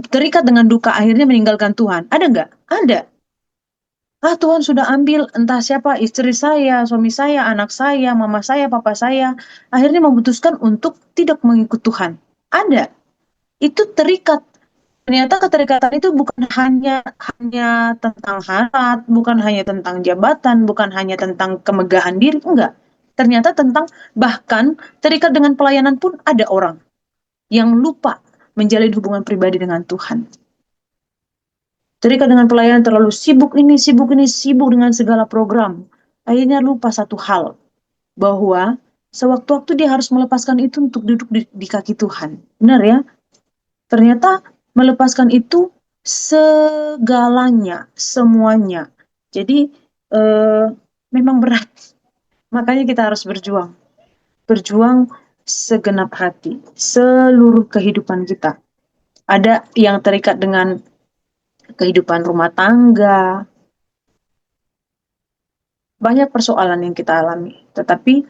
terikat dengan duka, akhirnya meninggalkan Tuhan. Ada nggak? Ada. Tuhan sudah ambil entah siapa, istri saya, suami saya, anak saya, mama saya, papa saya. Akhirnya memutuskan untuk tidak mengikut Tuhan. Ada. Itu terikat. Ternyata keterikatan itu bukan hanya tentang harta, bukan hanya tentang jabatan, bukan hanya tentang kemegahan diri, enggak. Ternyata tentang bahkan terikat dengan pelayanan pun ada orang yang lupa menjalin hubungan pribadi dengan Tuhan. Terikat dengan pelayanan terlalu sibuk dengan segala program. Akhirnya lupa satu hal, bahwa sewaktu-waktu dia harus melepaskan itu untuk duduk di kaki Tuhan. Benar ya? Ternyata melepaskan itu segalanya, semuanya. Jadi memang berat. Makanya kita harus berjuang. Berjuang segenap hati, seluruh kehidupan kita. Ada yang terikat dengan kehidupan rumah tangga. Banyak persoalan yang kita alami. Tetapi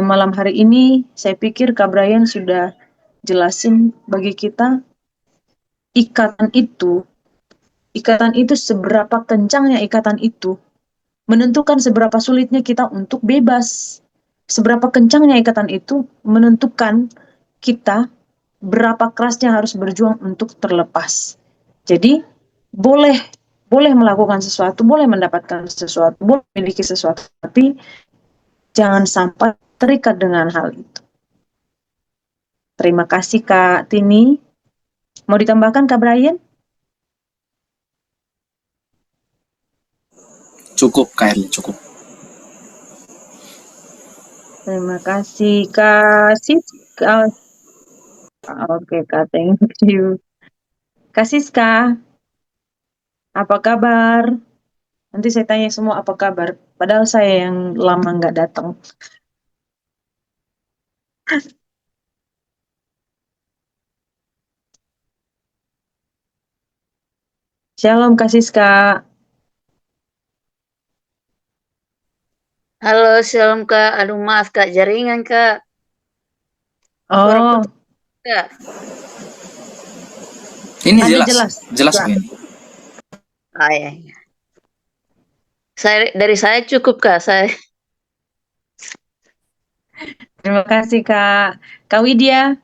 malam hari ini saya pikir Kak Brian sudah jelasin bagi kita ikatan itu seberapa kencangnya ikatan itu menentukan seberapa sulitnya kita untuk bebas. Seberapa kencangnya ikatan itu menentukan kita berapa kerasnya harus berjuang untuk terlepas. Jadi boleh melakukan sesuatu, boleh mendapatkan sesuatu, boleh memiliki sesuatu, tapi jangan sampai terikat dengan hal itu. Terima kasih Kak Tini. Mau ditambahkan Kak Brian? Cukup Kak Erli, cukup. Terima kasih Kak Siska. Oke Kak, thank you. Kak Siska, apa kabar? Nanti saya tanya semua apa kabar. Padahal saya yang lama nggak datang. Shalom Kak Siska. Halo, Shalom Kak. Aduh, maaf Kak, jaringan Kak. Suara Oh, putus Kak. Ini Anda jelas jelas. ini. Iya. Dari saya cukup Kak. Terima kasih Kak. Kak Widya.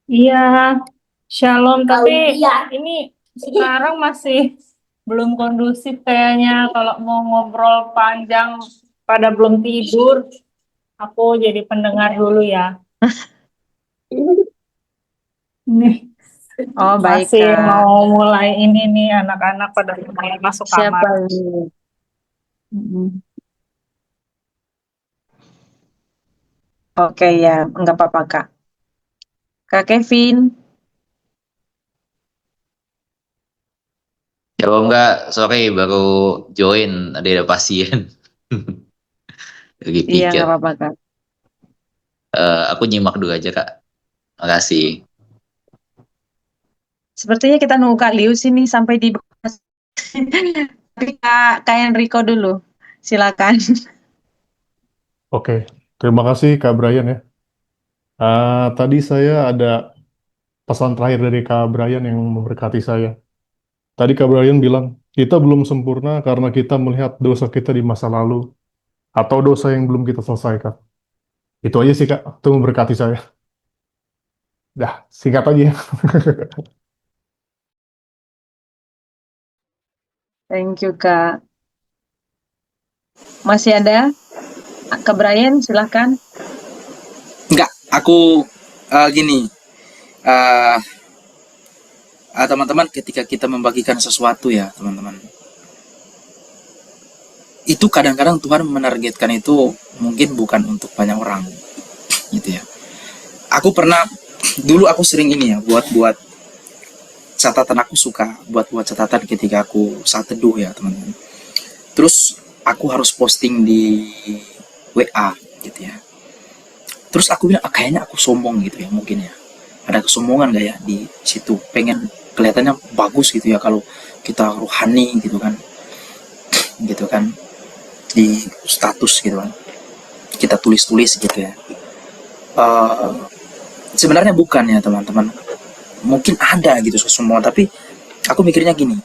Iya, Shalom. Tapi ini sekarang masih belum kondusif kayaknya kalau mau ngobrol panjang pada belum tidur. Aku jadi pendengar dulu ya. Nih, Oh, baik, masih Kak. mau mulai ini nih anak-anak pada mulai masuk Siapa kamar. ini? Mm-mm. Oke ya, nggak apa-apa, Kak. Kak Kevin, Kalau enggak, sore baru join, ada pasien. Lagi iya nggak pikir. apa-apa, Kak. Aku nyimak dulu aja, Kak. Makasih. Sepertinya kita nunggu Kak Liu sini sampai di Tapi Kak Enrico dulu. Silakan. Oke, terima kasih Kak Brian ya. Tadi saya ada pesan terakhir dari Kak Brian yang memberkati saya. Tadi Kak Brian bilang, kita belum sempurna karena kita melihat dosa kita di masa lalu atau dosa yang belum kita selesaikan. Itu aja sih Kak, itu memberkati saya. Dah, singkat aja ya. Thank you, Kak. Masih ada? Kak Brian, silakan. Enggak, aku gini, eh, teman-teman, ketika kita membagikan sesuatu ya, teman-teman, itu kadang-kadang Tuhan menargetkan itu mungkin bukan untuk banyak orang, gitu ya. Aku pernah, dulu aku sering ini ya, buat catatan, aku suka buat catatan ketika aku saat teduh ya, teman-teman. Terus aku harus posting di WA, gitu ya. Terus aku bilang, kayaknya aku sombong gitu ya, mungkin ya. Ada kesombongan gak ya di situ, pengen kelihatannya bagus gitu ya kalau kita rohani gitu kan di status gitu kan, kita tulis gitu ya. Sebenarnya bukan ya teman-teman, mungkin ada gitu semua, tapi aku mikirnya gini.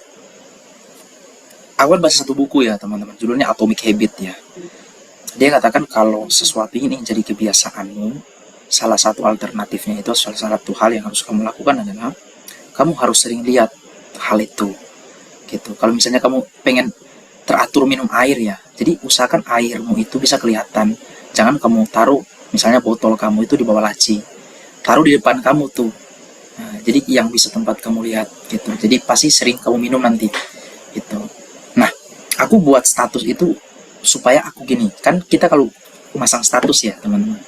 Aku kan baca satu buku ya teman-teman, judulnya Atomic Habit ya. Dia katakan kalau sesuatu ini jadi kebiasaanmu, salah satu alternatifnya itu, salah satu hal yang harus kamu lakukan adalah kamu harus sering lihat hal itu gitu. Kalau misalnya kamu pengen teratur minum air ya, jadi usahakan airmu itu bisa kelihatan. Jangan kamu taruh misalnya botol kamu itu di bawah laci, taruh di depan kamu tuh. Nah, jadi yang bisa tempat kamu lihat gitu, jadi pasti sering kamu minum nanti gitu. Nah, aku buat status itu supaya aku gini, kan kita kalau masang status ya teman-teman,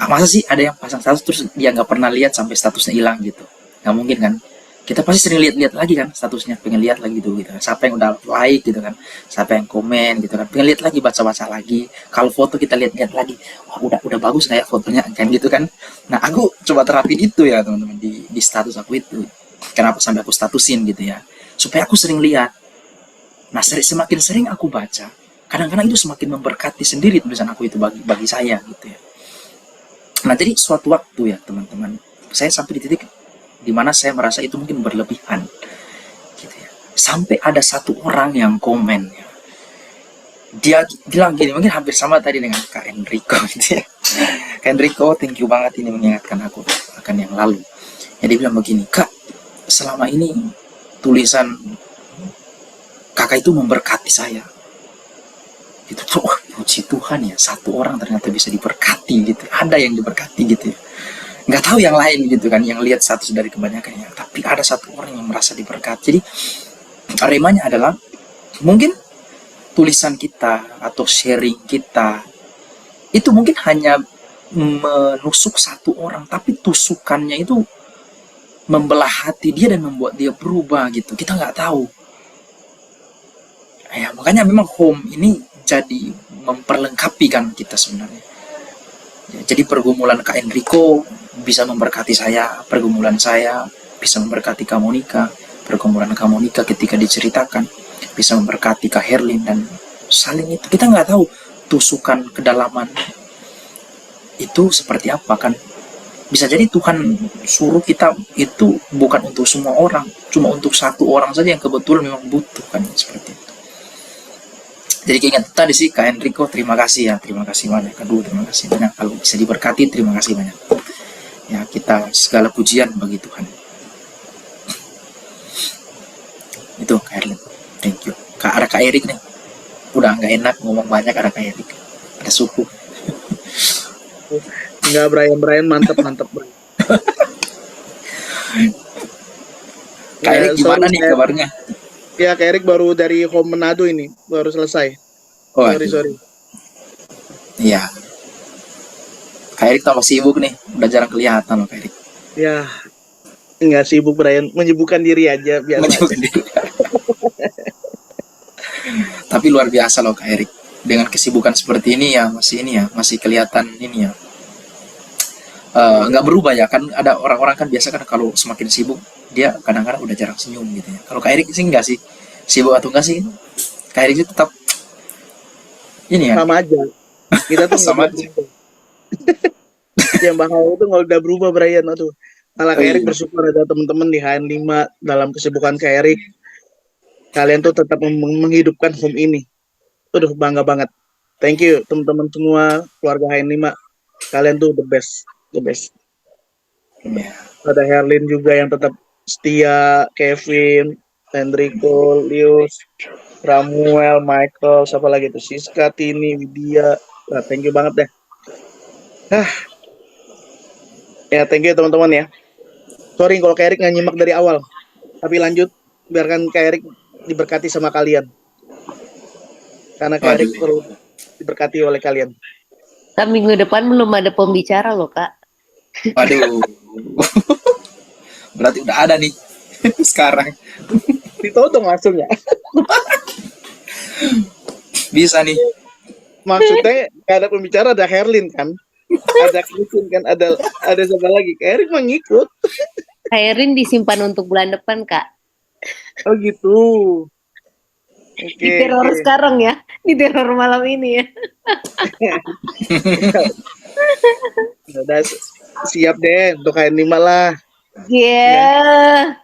masa sih ada yang pasang status terus dia nggak pernah lihat sampai statusnya hilang gitu? Nggak mungkin kan. Kita pasti sering lihat-lihat lagi kan statusnya, pengen lihat lagi gitu kan, siapa yang udah like gitu kan, siapa yang komen gitu kan, pengen lihat lagi, baca-baca lagi. Kalau foto kita lihat-lihat lagi, wah udah bagus kayak fotonya kan gitu kan. Nah, aku coba terapin itu ya teman-teman di status aku itu. Kenapa sampai aku statusin gitu ya, supaya aku sering lihat. Nah, semakin sering aku baca, kadang-kadang itu semakin memberkati sendiri tulisan aku itu bagi saya gitu ya. Nah, jadi suatu waktu ya teman-teman, saya sampai di titik di mana saya merasa itu mungkin berlebihan gitu ya. Sampai ada satu orang yang komen ya. Dia bilang gini, mungkin hampir sama tadi dengan Kak Enrico gitu ya. Kak Enrico, thank you banget ini mengingatkan aku akan yang lalu. Jadi dia bilang begini, Kak, selama ini tulisan Kakak itu memberkati saya. Itu tuh, puji Tuhan ya, satu orang ternyata bisa diberkati gitu. Ada yang diberkati gitu ya. Nggak tahu yang lain gitu kan, yang lihat status dari kebanyakannya, tapi ada satu orang yang merasa diberkati. Jadi remanya adalah mungkin tulisan kita atau sharing kita itu mungkin hanya menusuk satu orang, tapi tusukannya itu membelah hati dia dan membuat dia berubah gitu. Kita nggak tahu ya, makanya memang home ini jadi memperlengkapi kan kita sebenarnya ya. Jadi pergumulan Kak Enrico bisa memberkati saya, pergumulan saya bisa memberkati Kak Monica, pergumulan Kak Monica ketika diceritakan bisa memberkati Kak Herlin, dan saling itu. Kita nggak tahu tusukan kedalaman itu seperti apa kan. Bisa jadi Tuhan suruh kita itu bukan untuk semua orang, cuma untuk satu orang saja yang kebetulan memang butuh kan, seperti itu. Jadi keinget tadi sih Kak Enrico, terima kasih ya, terima kasih banyak. Aduh, terima kasih banyak, kalau bisa diberkati terima kasih banyak. Ya, kita segala pujian bagi Tuhan. Itu Kak Erlin, thank you. Ada Kak Erik nih, udah nggak enak ngomong banyak, ada Kak Erik, ada suhu. Enggak, Brian mantep Brian. Kak Erik gimana nih kabarnya? Ya, Kak Erik baru dari home Manado ini, baru selesai. Oh, Sorry. iya. Kak Erik tambah sibuk nih, udah jarang kelihatan loh Kak Erik. Ya, enggak sibuk Brian, menyibukkan diri aja biasa. Menyibukkan diri. Tapi luar biasa loh Kak Erik. Dengan kesibukan seperti ini ya, masih kelihatan ini ya. Nggak berubah ya, kan ada orang-orang kan biasa kan kalau semakin sibuk dia kadang-kadang udah jarang senyum gitu ya. Kalau Kak Erik sih enggak sih, sibuk atau enggak sih, Kak Erik sih tetap ini ya. Sama aja. Kita tuh sama aja. Yang bahaya itu kalau udah berubah Brian tuh. Malah Kak Oh, Erik iya. bersyukur ada teman-teman di HN5 dalam kesibukan Kak Erik. Kalian tuh tetap menghidupkan home ini. Udah bangga banget. Thank you teman-teman semua keluarga HN5. Kalian tuh the best. Iya. Ada Herlin juga yang tetap setia, Kevin, Hendriko, Lius, Ramuel, Michael, siapa lagi tuh? Siska, Tini, Widya. Nah, thank you banget deh. Ya, thank you teman-teman ya. Sorry kalau Kak Erik nggak nyimak dari awal. Tapi lanjut, biarkan Kak Erik diberkati sama kalian. Karena Kak Erik perlu diberkati oleh kalian. Kak, minggu depan belum ada pembicara loh, Kak. Waduh. Berarti udah ada nih sekarang. Ditodong langsung ya. Bisa nih. Maksudnya nggak ada pembicara, ada Herlin kan? Ada Christine kan? Ada siapa lagi? Kak Erik mengikut. Kak Erin disimpan untuk bulan depan, Kak. Oh gitu. Di teror sekarang ya. Di teror malam ini ya. Udah siap deh untuk HN5 lah. Iya.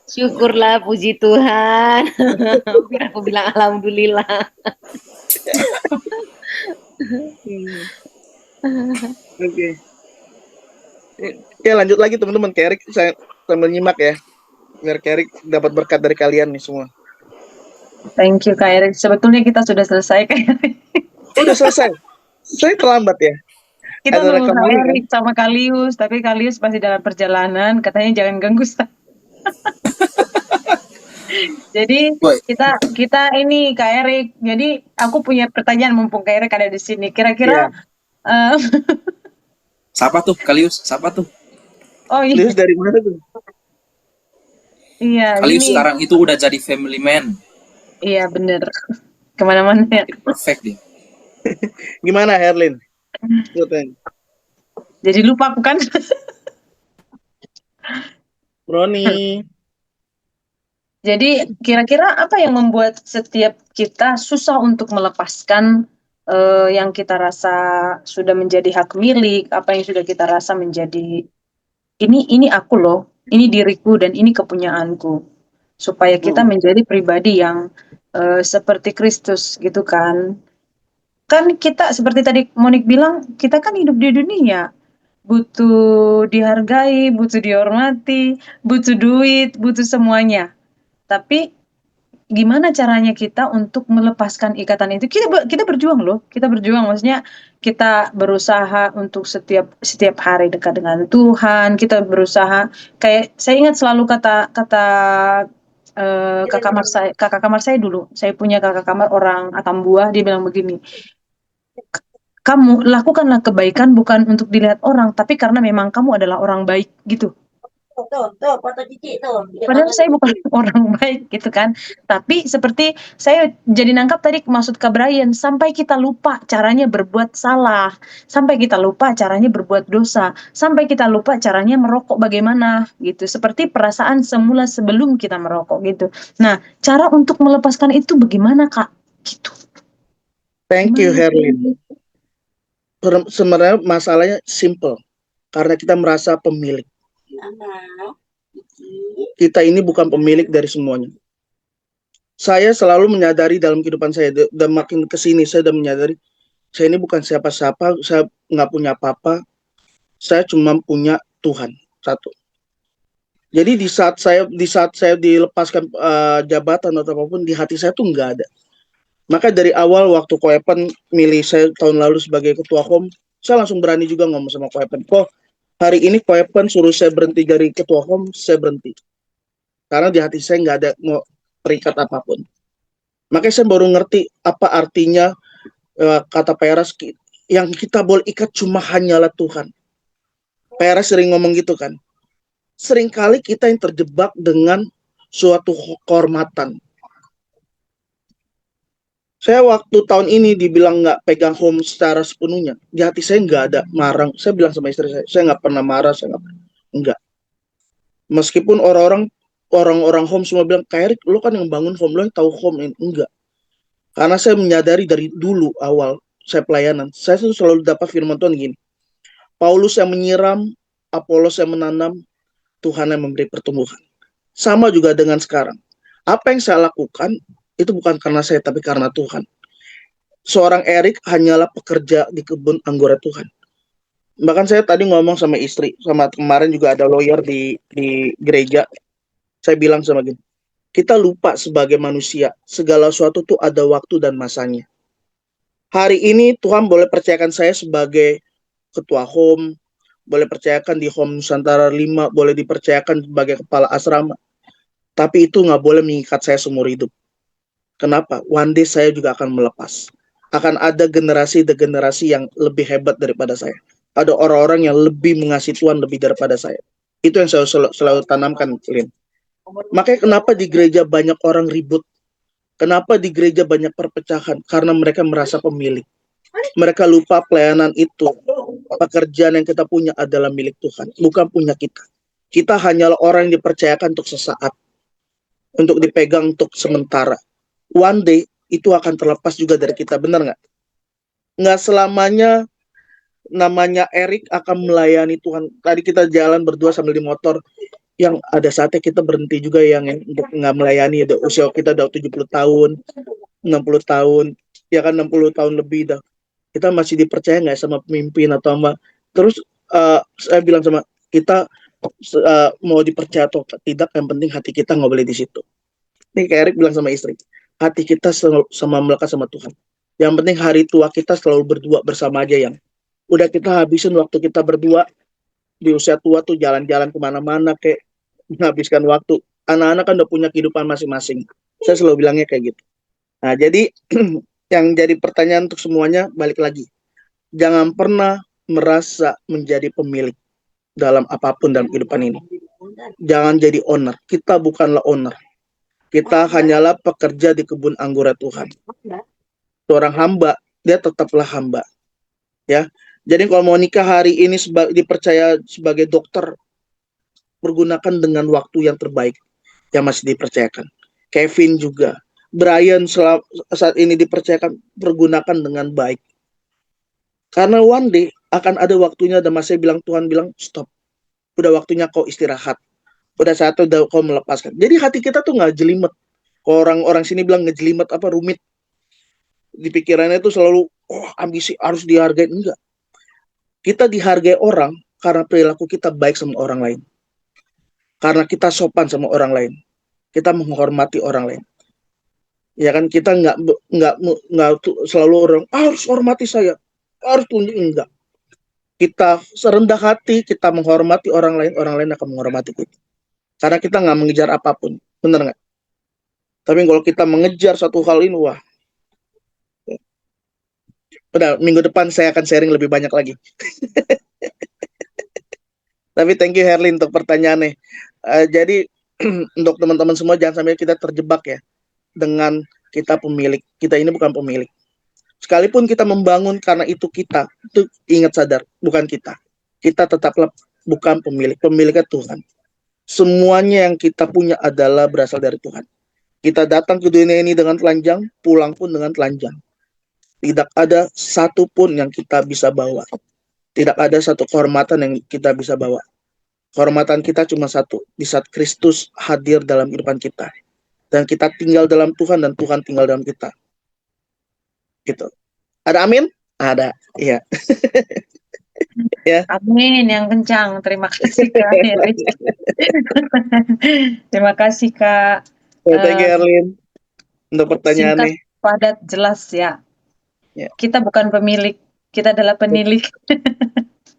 Syukurlah, puji Tuhan. Biar aku bilang alhamdulillah. Oke. Ya lanjut lagi teman-teman. Kak Erik saya sambil nyimak ya. Biar Kak Erik dapat berkat dari kalian nih semua. Thank you Kak Erik. Sebetulnya kita sudah selesai Kak Erik. Udah selesai. Saya terlambat ya. Kita Ada nunggu Kak rekamannya, Erik sama Kalius, tapi Kalius masih dalam perjalanan, katanya jangan ganggu saya. Jadi kita ini Kak Erik. Jadi aku punya pertanyaan mumpung Kak Erik ada di sini. Kira-kira Siapa tuh Kalius? Siapa tuh? oh iya. Kalius dari mana tuh? Iya, Kalius ini. sekarang itu udah jadi family man. Iya bener. Kemana-mana ya. Perfect dia. Gimana Herlin? Jadi lupa aku kan. Roni. Jadi kira-kira apa yang membuat setiap kita susah untuk melepaskan yang kita rasa sudah menjadi hak milik, apa yang sudah kita rasa menjadi ini aku loh, ini diriku dan ini kepunyaanku, supaya kita menjadi pribadi yang seperti Kristus gitu kan. Kan kita seperti tadi Monik bilang, kita kan hidup di dunia, butuh dihargai, butuh dihormati, butuh duit, butuh semuanya. Tapi gimana caranya kita untuk melepaskan ikatan itu? Kita berjuang loh, kita berjuang, maksudnya kita berusaha untuk setiap hari dekat dengan Tuhan. Kita berusaha, kayak saya ingat selalu kata kakak kamar saya dulu. Saya punya kakak kamar orang Atambua, dia bilang begini, kamu lakukanlah kebaikan bukan untuk dilihat orang, tapi karena memang kamu adalah orang baik gitu. foto Cici tuh. Padahal saya bukan orang baik gitu kan. Tapi seperti saya jadi nangkap tadi maksud Kak Brian, sampai kita lupa caranya berbuat salah, sampai kita lupa caranya berbuat dosa, sampai kita lupa caranya merokok bagaimana gitu. Seperti perasaan semula sebelum kita merokok gitu. Nah, cara untuk melepaskan itu bagaimana Kak? Gitu. Thank you Herlin. Sebenarnya masalahnya simple. Karena kita merasa pemilik. Kita ini bukan pemilik dari semuanya. Saya selalu menyadari dalam kehidupan saya, dan makin kesini saya sudah menyadari, saya ini bukan siapa-siapa, saya nggak punya apa-apa, saya cuma punya Tuhan satu. Jadi di saat saya dilepaskan jabatan atau apapun, di hati saya tuh nggak ada. Maka dari awal waktu Koepan milih saya tahun lalu sebagai ketua HOM, saya langsung berani juga ngomong sama Koepen. Kok hari ini Koepen suruh saya berhenti dari ketua HOM, saya berhenti. Karena di hati saya nggak ada mau terikat apapun. Makanya saya baru ngerti apa artinya kata Peres, yang kita boleh ikat cuma hanyalah Tuhan. Peres sering ngomong gitu kan. Seringkali kita yang terjebak dengan suatu kehormatan. Saya waktu tahun ini dibilang nggak pegang home secara sepenuhnya, di hati saya nggak ada marah. Saya bilang sama istri saya nggak pernah marah, nggak. Meskipun orang-orang home semua bilang, Kak Erik, lo kan yang bangun home, lo yang tahu home ini. Enggak. Karena saya menyadari dari dulu awal saya pelayanan, saya tuh selalu dapat firman Tuhan gini. Paulus yang menyiram, Apolos yang menanam, Tuhan yang memberi pertumbuhan. Sama juga dengan sekarang. Apa yang saya lakukan, itu bukan karena saya, tapi karena Tuhan. Seorang Erik hanyalah pekerja di kebun anggur Tuhan. Bahkan saya tadi ngomong sama istri, sama kemarin juga ada lawyer di gereja. Saya bilang sama gini, kita lupa sebagai manusia, segala sesuatu tuh ada waktu dan masanya. Hari ini Tuhan boleh percayakan saya sebagai ketua home, boleh percayakan di home Nusantara 5, boleh dipercayakan sebagai kepala asrama. Tapi itu nggak boleh mengikat saya seumur hidup. Kenapa? One day saya juga akan melepas. Akan ada generasi yang lebih hebat daripada saya. Ada orang-orang yang lebih mengasihi Tuhan lebih daripada saya. Itu yang saya selalu tanamkan, Lin. Makanya kenapa di gereja banyak orang ribut? Kenapa di gereja banyak perpecahan? Karena mereka merasa pemilik. Mereka lupa pelayanan itu, pekerjaan yang kita punya adalah milik Tuhan, bukan punya kita. Kita hanyalah orang yang dipercayakan untuk sesaat, untuk dipegang untuk sementara. One day itu akan terlepas juga dari kita, benar nggak? Nggak selamanya namanya Erik akan melayani Tuhan. Tadi kita jalan berdua sambil di motor, yang ada saatnya kita berhenti juga yang untuk nggak melayani. Usia kita udah 70 tahun, 60 tahun, ya kan 60 tahun lebih dah. Kita masih dipercaya nggak sama pemimpin atau sama. Terus saya bilang sama kita, mau dipercaya atau tidak, yang penting hati kita nggak boleh di situ. Nih kayak Erik bilang sama istri, hati kita sama melekat sama Tuhan. Yang penting hari tua kita selalu berdua bersama aja, yang udah kita habisin waktu kita berdua di usia tua tuh jalan-jalan kemana-mana, kayak menghabiskan waktu. Anak-anak kan udah punya kehidupan masing-masing. Saya selalu bilangnya kayak gitu. Nah jadi yang jadi pertanyaan untuk semuanya, balik lagi, jangan pernah merasa menjadi pemilik dalam apapun dalam kehidupan ini. Jangan jadi owner. Kita bukanlah owner. Kita hanyalah pekerja di kebun anggur Tuhan. Seorang hamba, dia tetaplah hamba. Ya. Jadi kalau mau nikah hari ini dipercaya sebagai dokter, pergunakan dengan waktu yang terbaik yang masih dipercayakan. Kevin juga. Brian saat ini dipercayakan, pergunakan dengan baik. Karena one day akan ada waktunya, dan masih bilang, Tuhan bilang, stop. Udah waktunya kau istirahat. Udah saatnya udah kau melepaskan. Jadi hati kita tuh nggak jelimet. Orang-orang sini bilang ngejelimet apa, rumit. Di pikirannya itu selalu, ambisi harus dihargai. Enggak. Kita dihargai orang karena perilaku kita baik sama orang lain. Karena kita sopan sama orang lain. Kita menghormati orang lain. Ya kan, kita nggak selalu orang harus hormati saya, harus tunjuk, enggak. Kita serendah hati, kita menghormati orang lain akan menghormati kita. Karena kita nggak mengejar apapun, benar nggak? Tapi kalau kita mengejar satu hal ini, wah. Udah, minggu depan saya akan sharing lebih banyak lagi. Tapi thank you Herlin untuk pertanyaannya. Jadi untuk teman-teman semua, jangan sampai kita terjebak ya dengan kita pemilik. Kita ini bukan pemilik. Sekalipun kita membangun karena itu kita, itu ingat sadar, bukan kita. Kita tetaplah bukan pemilik. Pemiliknya Tuhan. Semuanya yang kita punya adalah berasal dari Tuhan. Kita datang ke dunia ini dengan telanjang, pulang pun dengan telanjang. Tidak ada satu pun yang kita bisa bawa. Tidak ada satu kehormatan yang kita bisa bawa. Kehormatan kita cuma satu, di saat Kristus hadir dalam kehidupan kita. Dan kita tinggal dalam Tuhan, dan Tuhan tinggal dalam kita. Gitu. Ada amin? Ada, iya. Ya. Amin yang kencang. Terima kasih Kak Erik. Terima kasih Kak. Thank you Erlin untuk pertanyaannya. Singkat, padat, jelas ya. Ya. Kita bukan pemilik, Kita adalah penilik.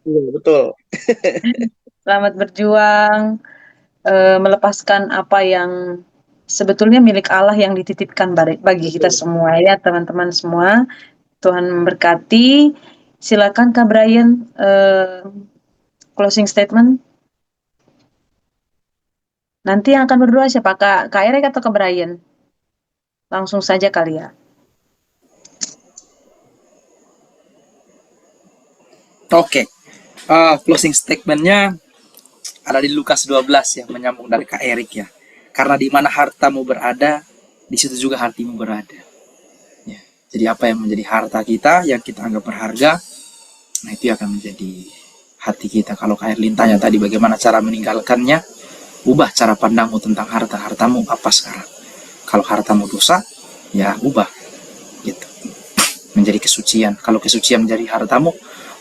Iya, betul. Selamat berjuang, melepaskan apa yang sebetulnya milik Allah yang dititipkan bagi kita semua ya teman-teman semua. Tuhan memberkati. Silakan Kak Brian, closing statement. Nanti yang akan berdoa siapa? Kak Erik atau Kak Brian? Langsung saja kali ya. Oke. Closing statementnya ada di Lukas 12 ya, menyambung dari Kak Erik ya. Karena di mana hartamu berada, di situ juga hatimu berada. Ya. Jadi apa yang menjadi harta kita, yang kita anggap berharga, nah itu akan menjadi hati kita. Kalau Kak Erlin tanya tadi bagaimana cara meninggalkannya, ubah cara pandangmu tentang hartamu apa sekarang. Kalau hartamu dosa, ya ubah gitu. Menjadi kesucian. Kalau kesucian menjadi hartamu,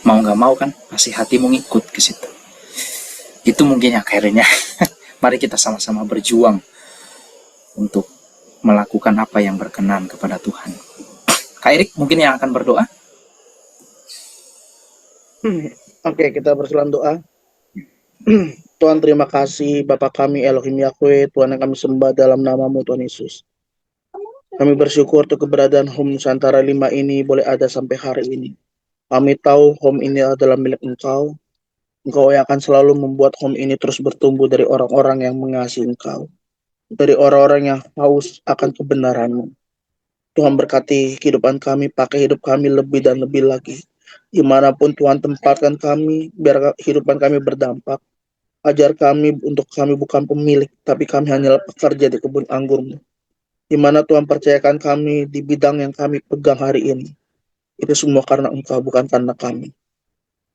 mau nggak mau kan pasti hatimu ngikut ke situ. Itu mungkin yang akhirnya. Mari kita sama-sama berjuang untuk melakukan apa yang berkenan kepada Tuhan. Kak Erik mungkin yang akan berdoa. Oke, kita berselan doa. Tuhan, terima kasih Bapa kami Elohim Yahweh, Tuhan yang kami sembah dalam nama-Mu Tuhan Yesus. Kami bersyukur untuk keberadaan Home Nusantara 5 ini boleh ada sampai hari ini. Kami tahu home ini adalah milik Engkau. Engkau yang akan selalu membuat home ini terus bertumbuh dari orang-orang yang mengasihi Engkau. Dari orang-orang yang haus akan kebenaran-Mu. Tuhan berkati kehidupan kami, pakai hidup kami lebih dan lebih lagi. Dimanapun Tuhan tempatkan kami, biar kehidupan kami berdampak. Ajar kami untuk kami bukan pemilik, tapi kami hanyalah pekerja di kebun anggur-Mu. Di mana Tuhan percayakan kami di bidang yang kami pegang hari ini. Itu semua karena Engkau, bukan karena kami.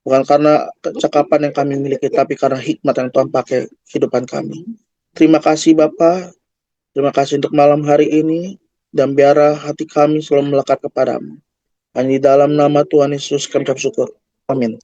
Bukan karena kecakapan yang kami miliki, tapi karena hikmat yang Tuhan pakai kehidupan kami. Terima kasih Bapa. Terima kasih untuk malam hari ini. Dan biarlah hati kami selalu melekat kepadamu. Hanya di dalam nama Tuhan Yesus kami ucap syukur. Amin.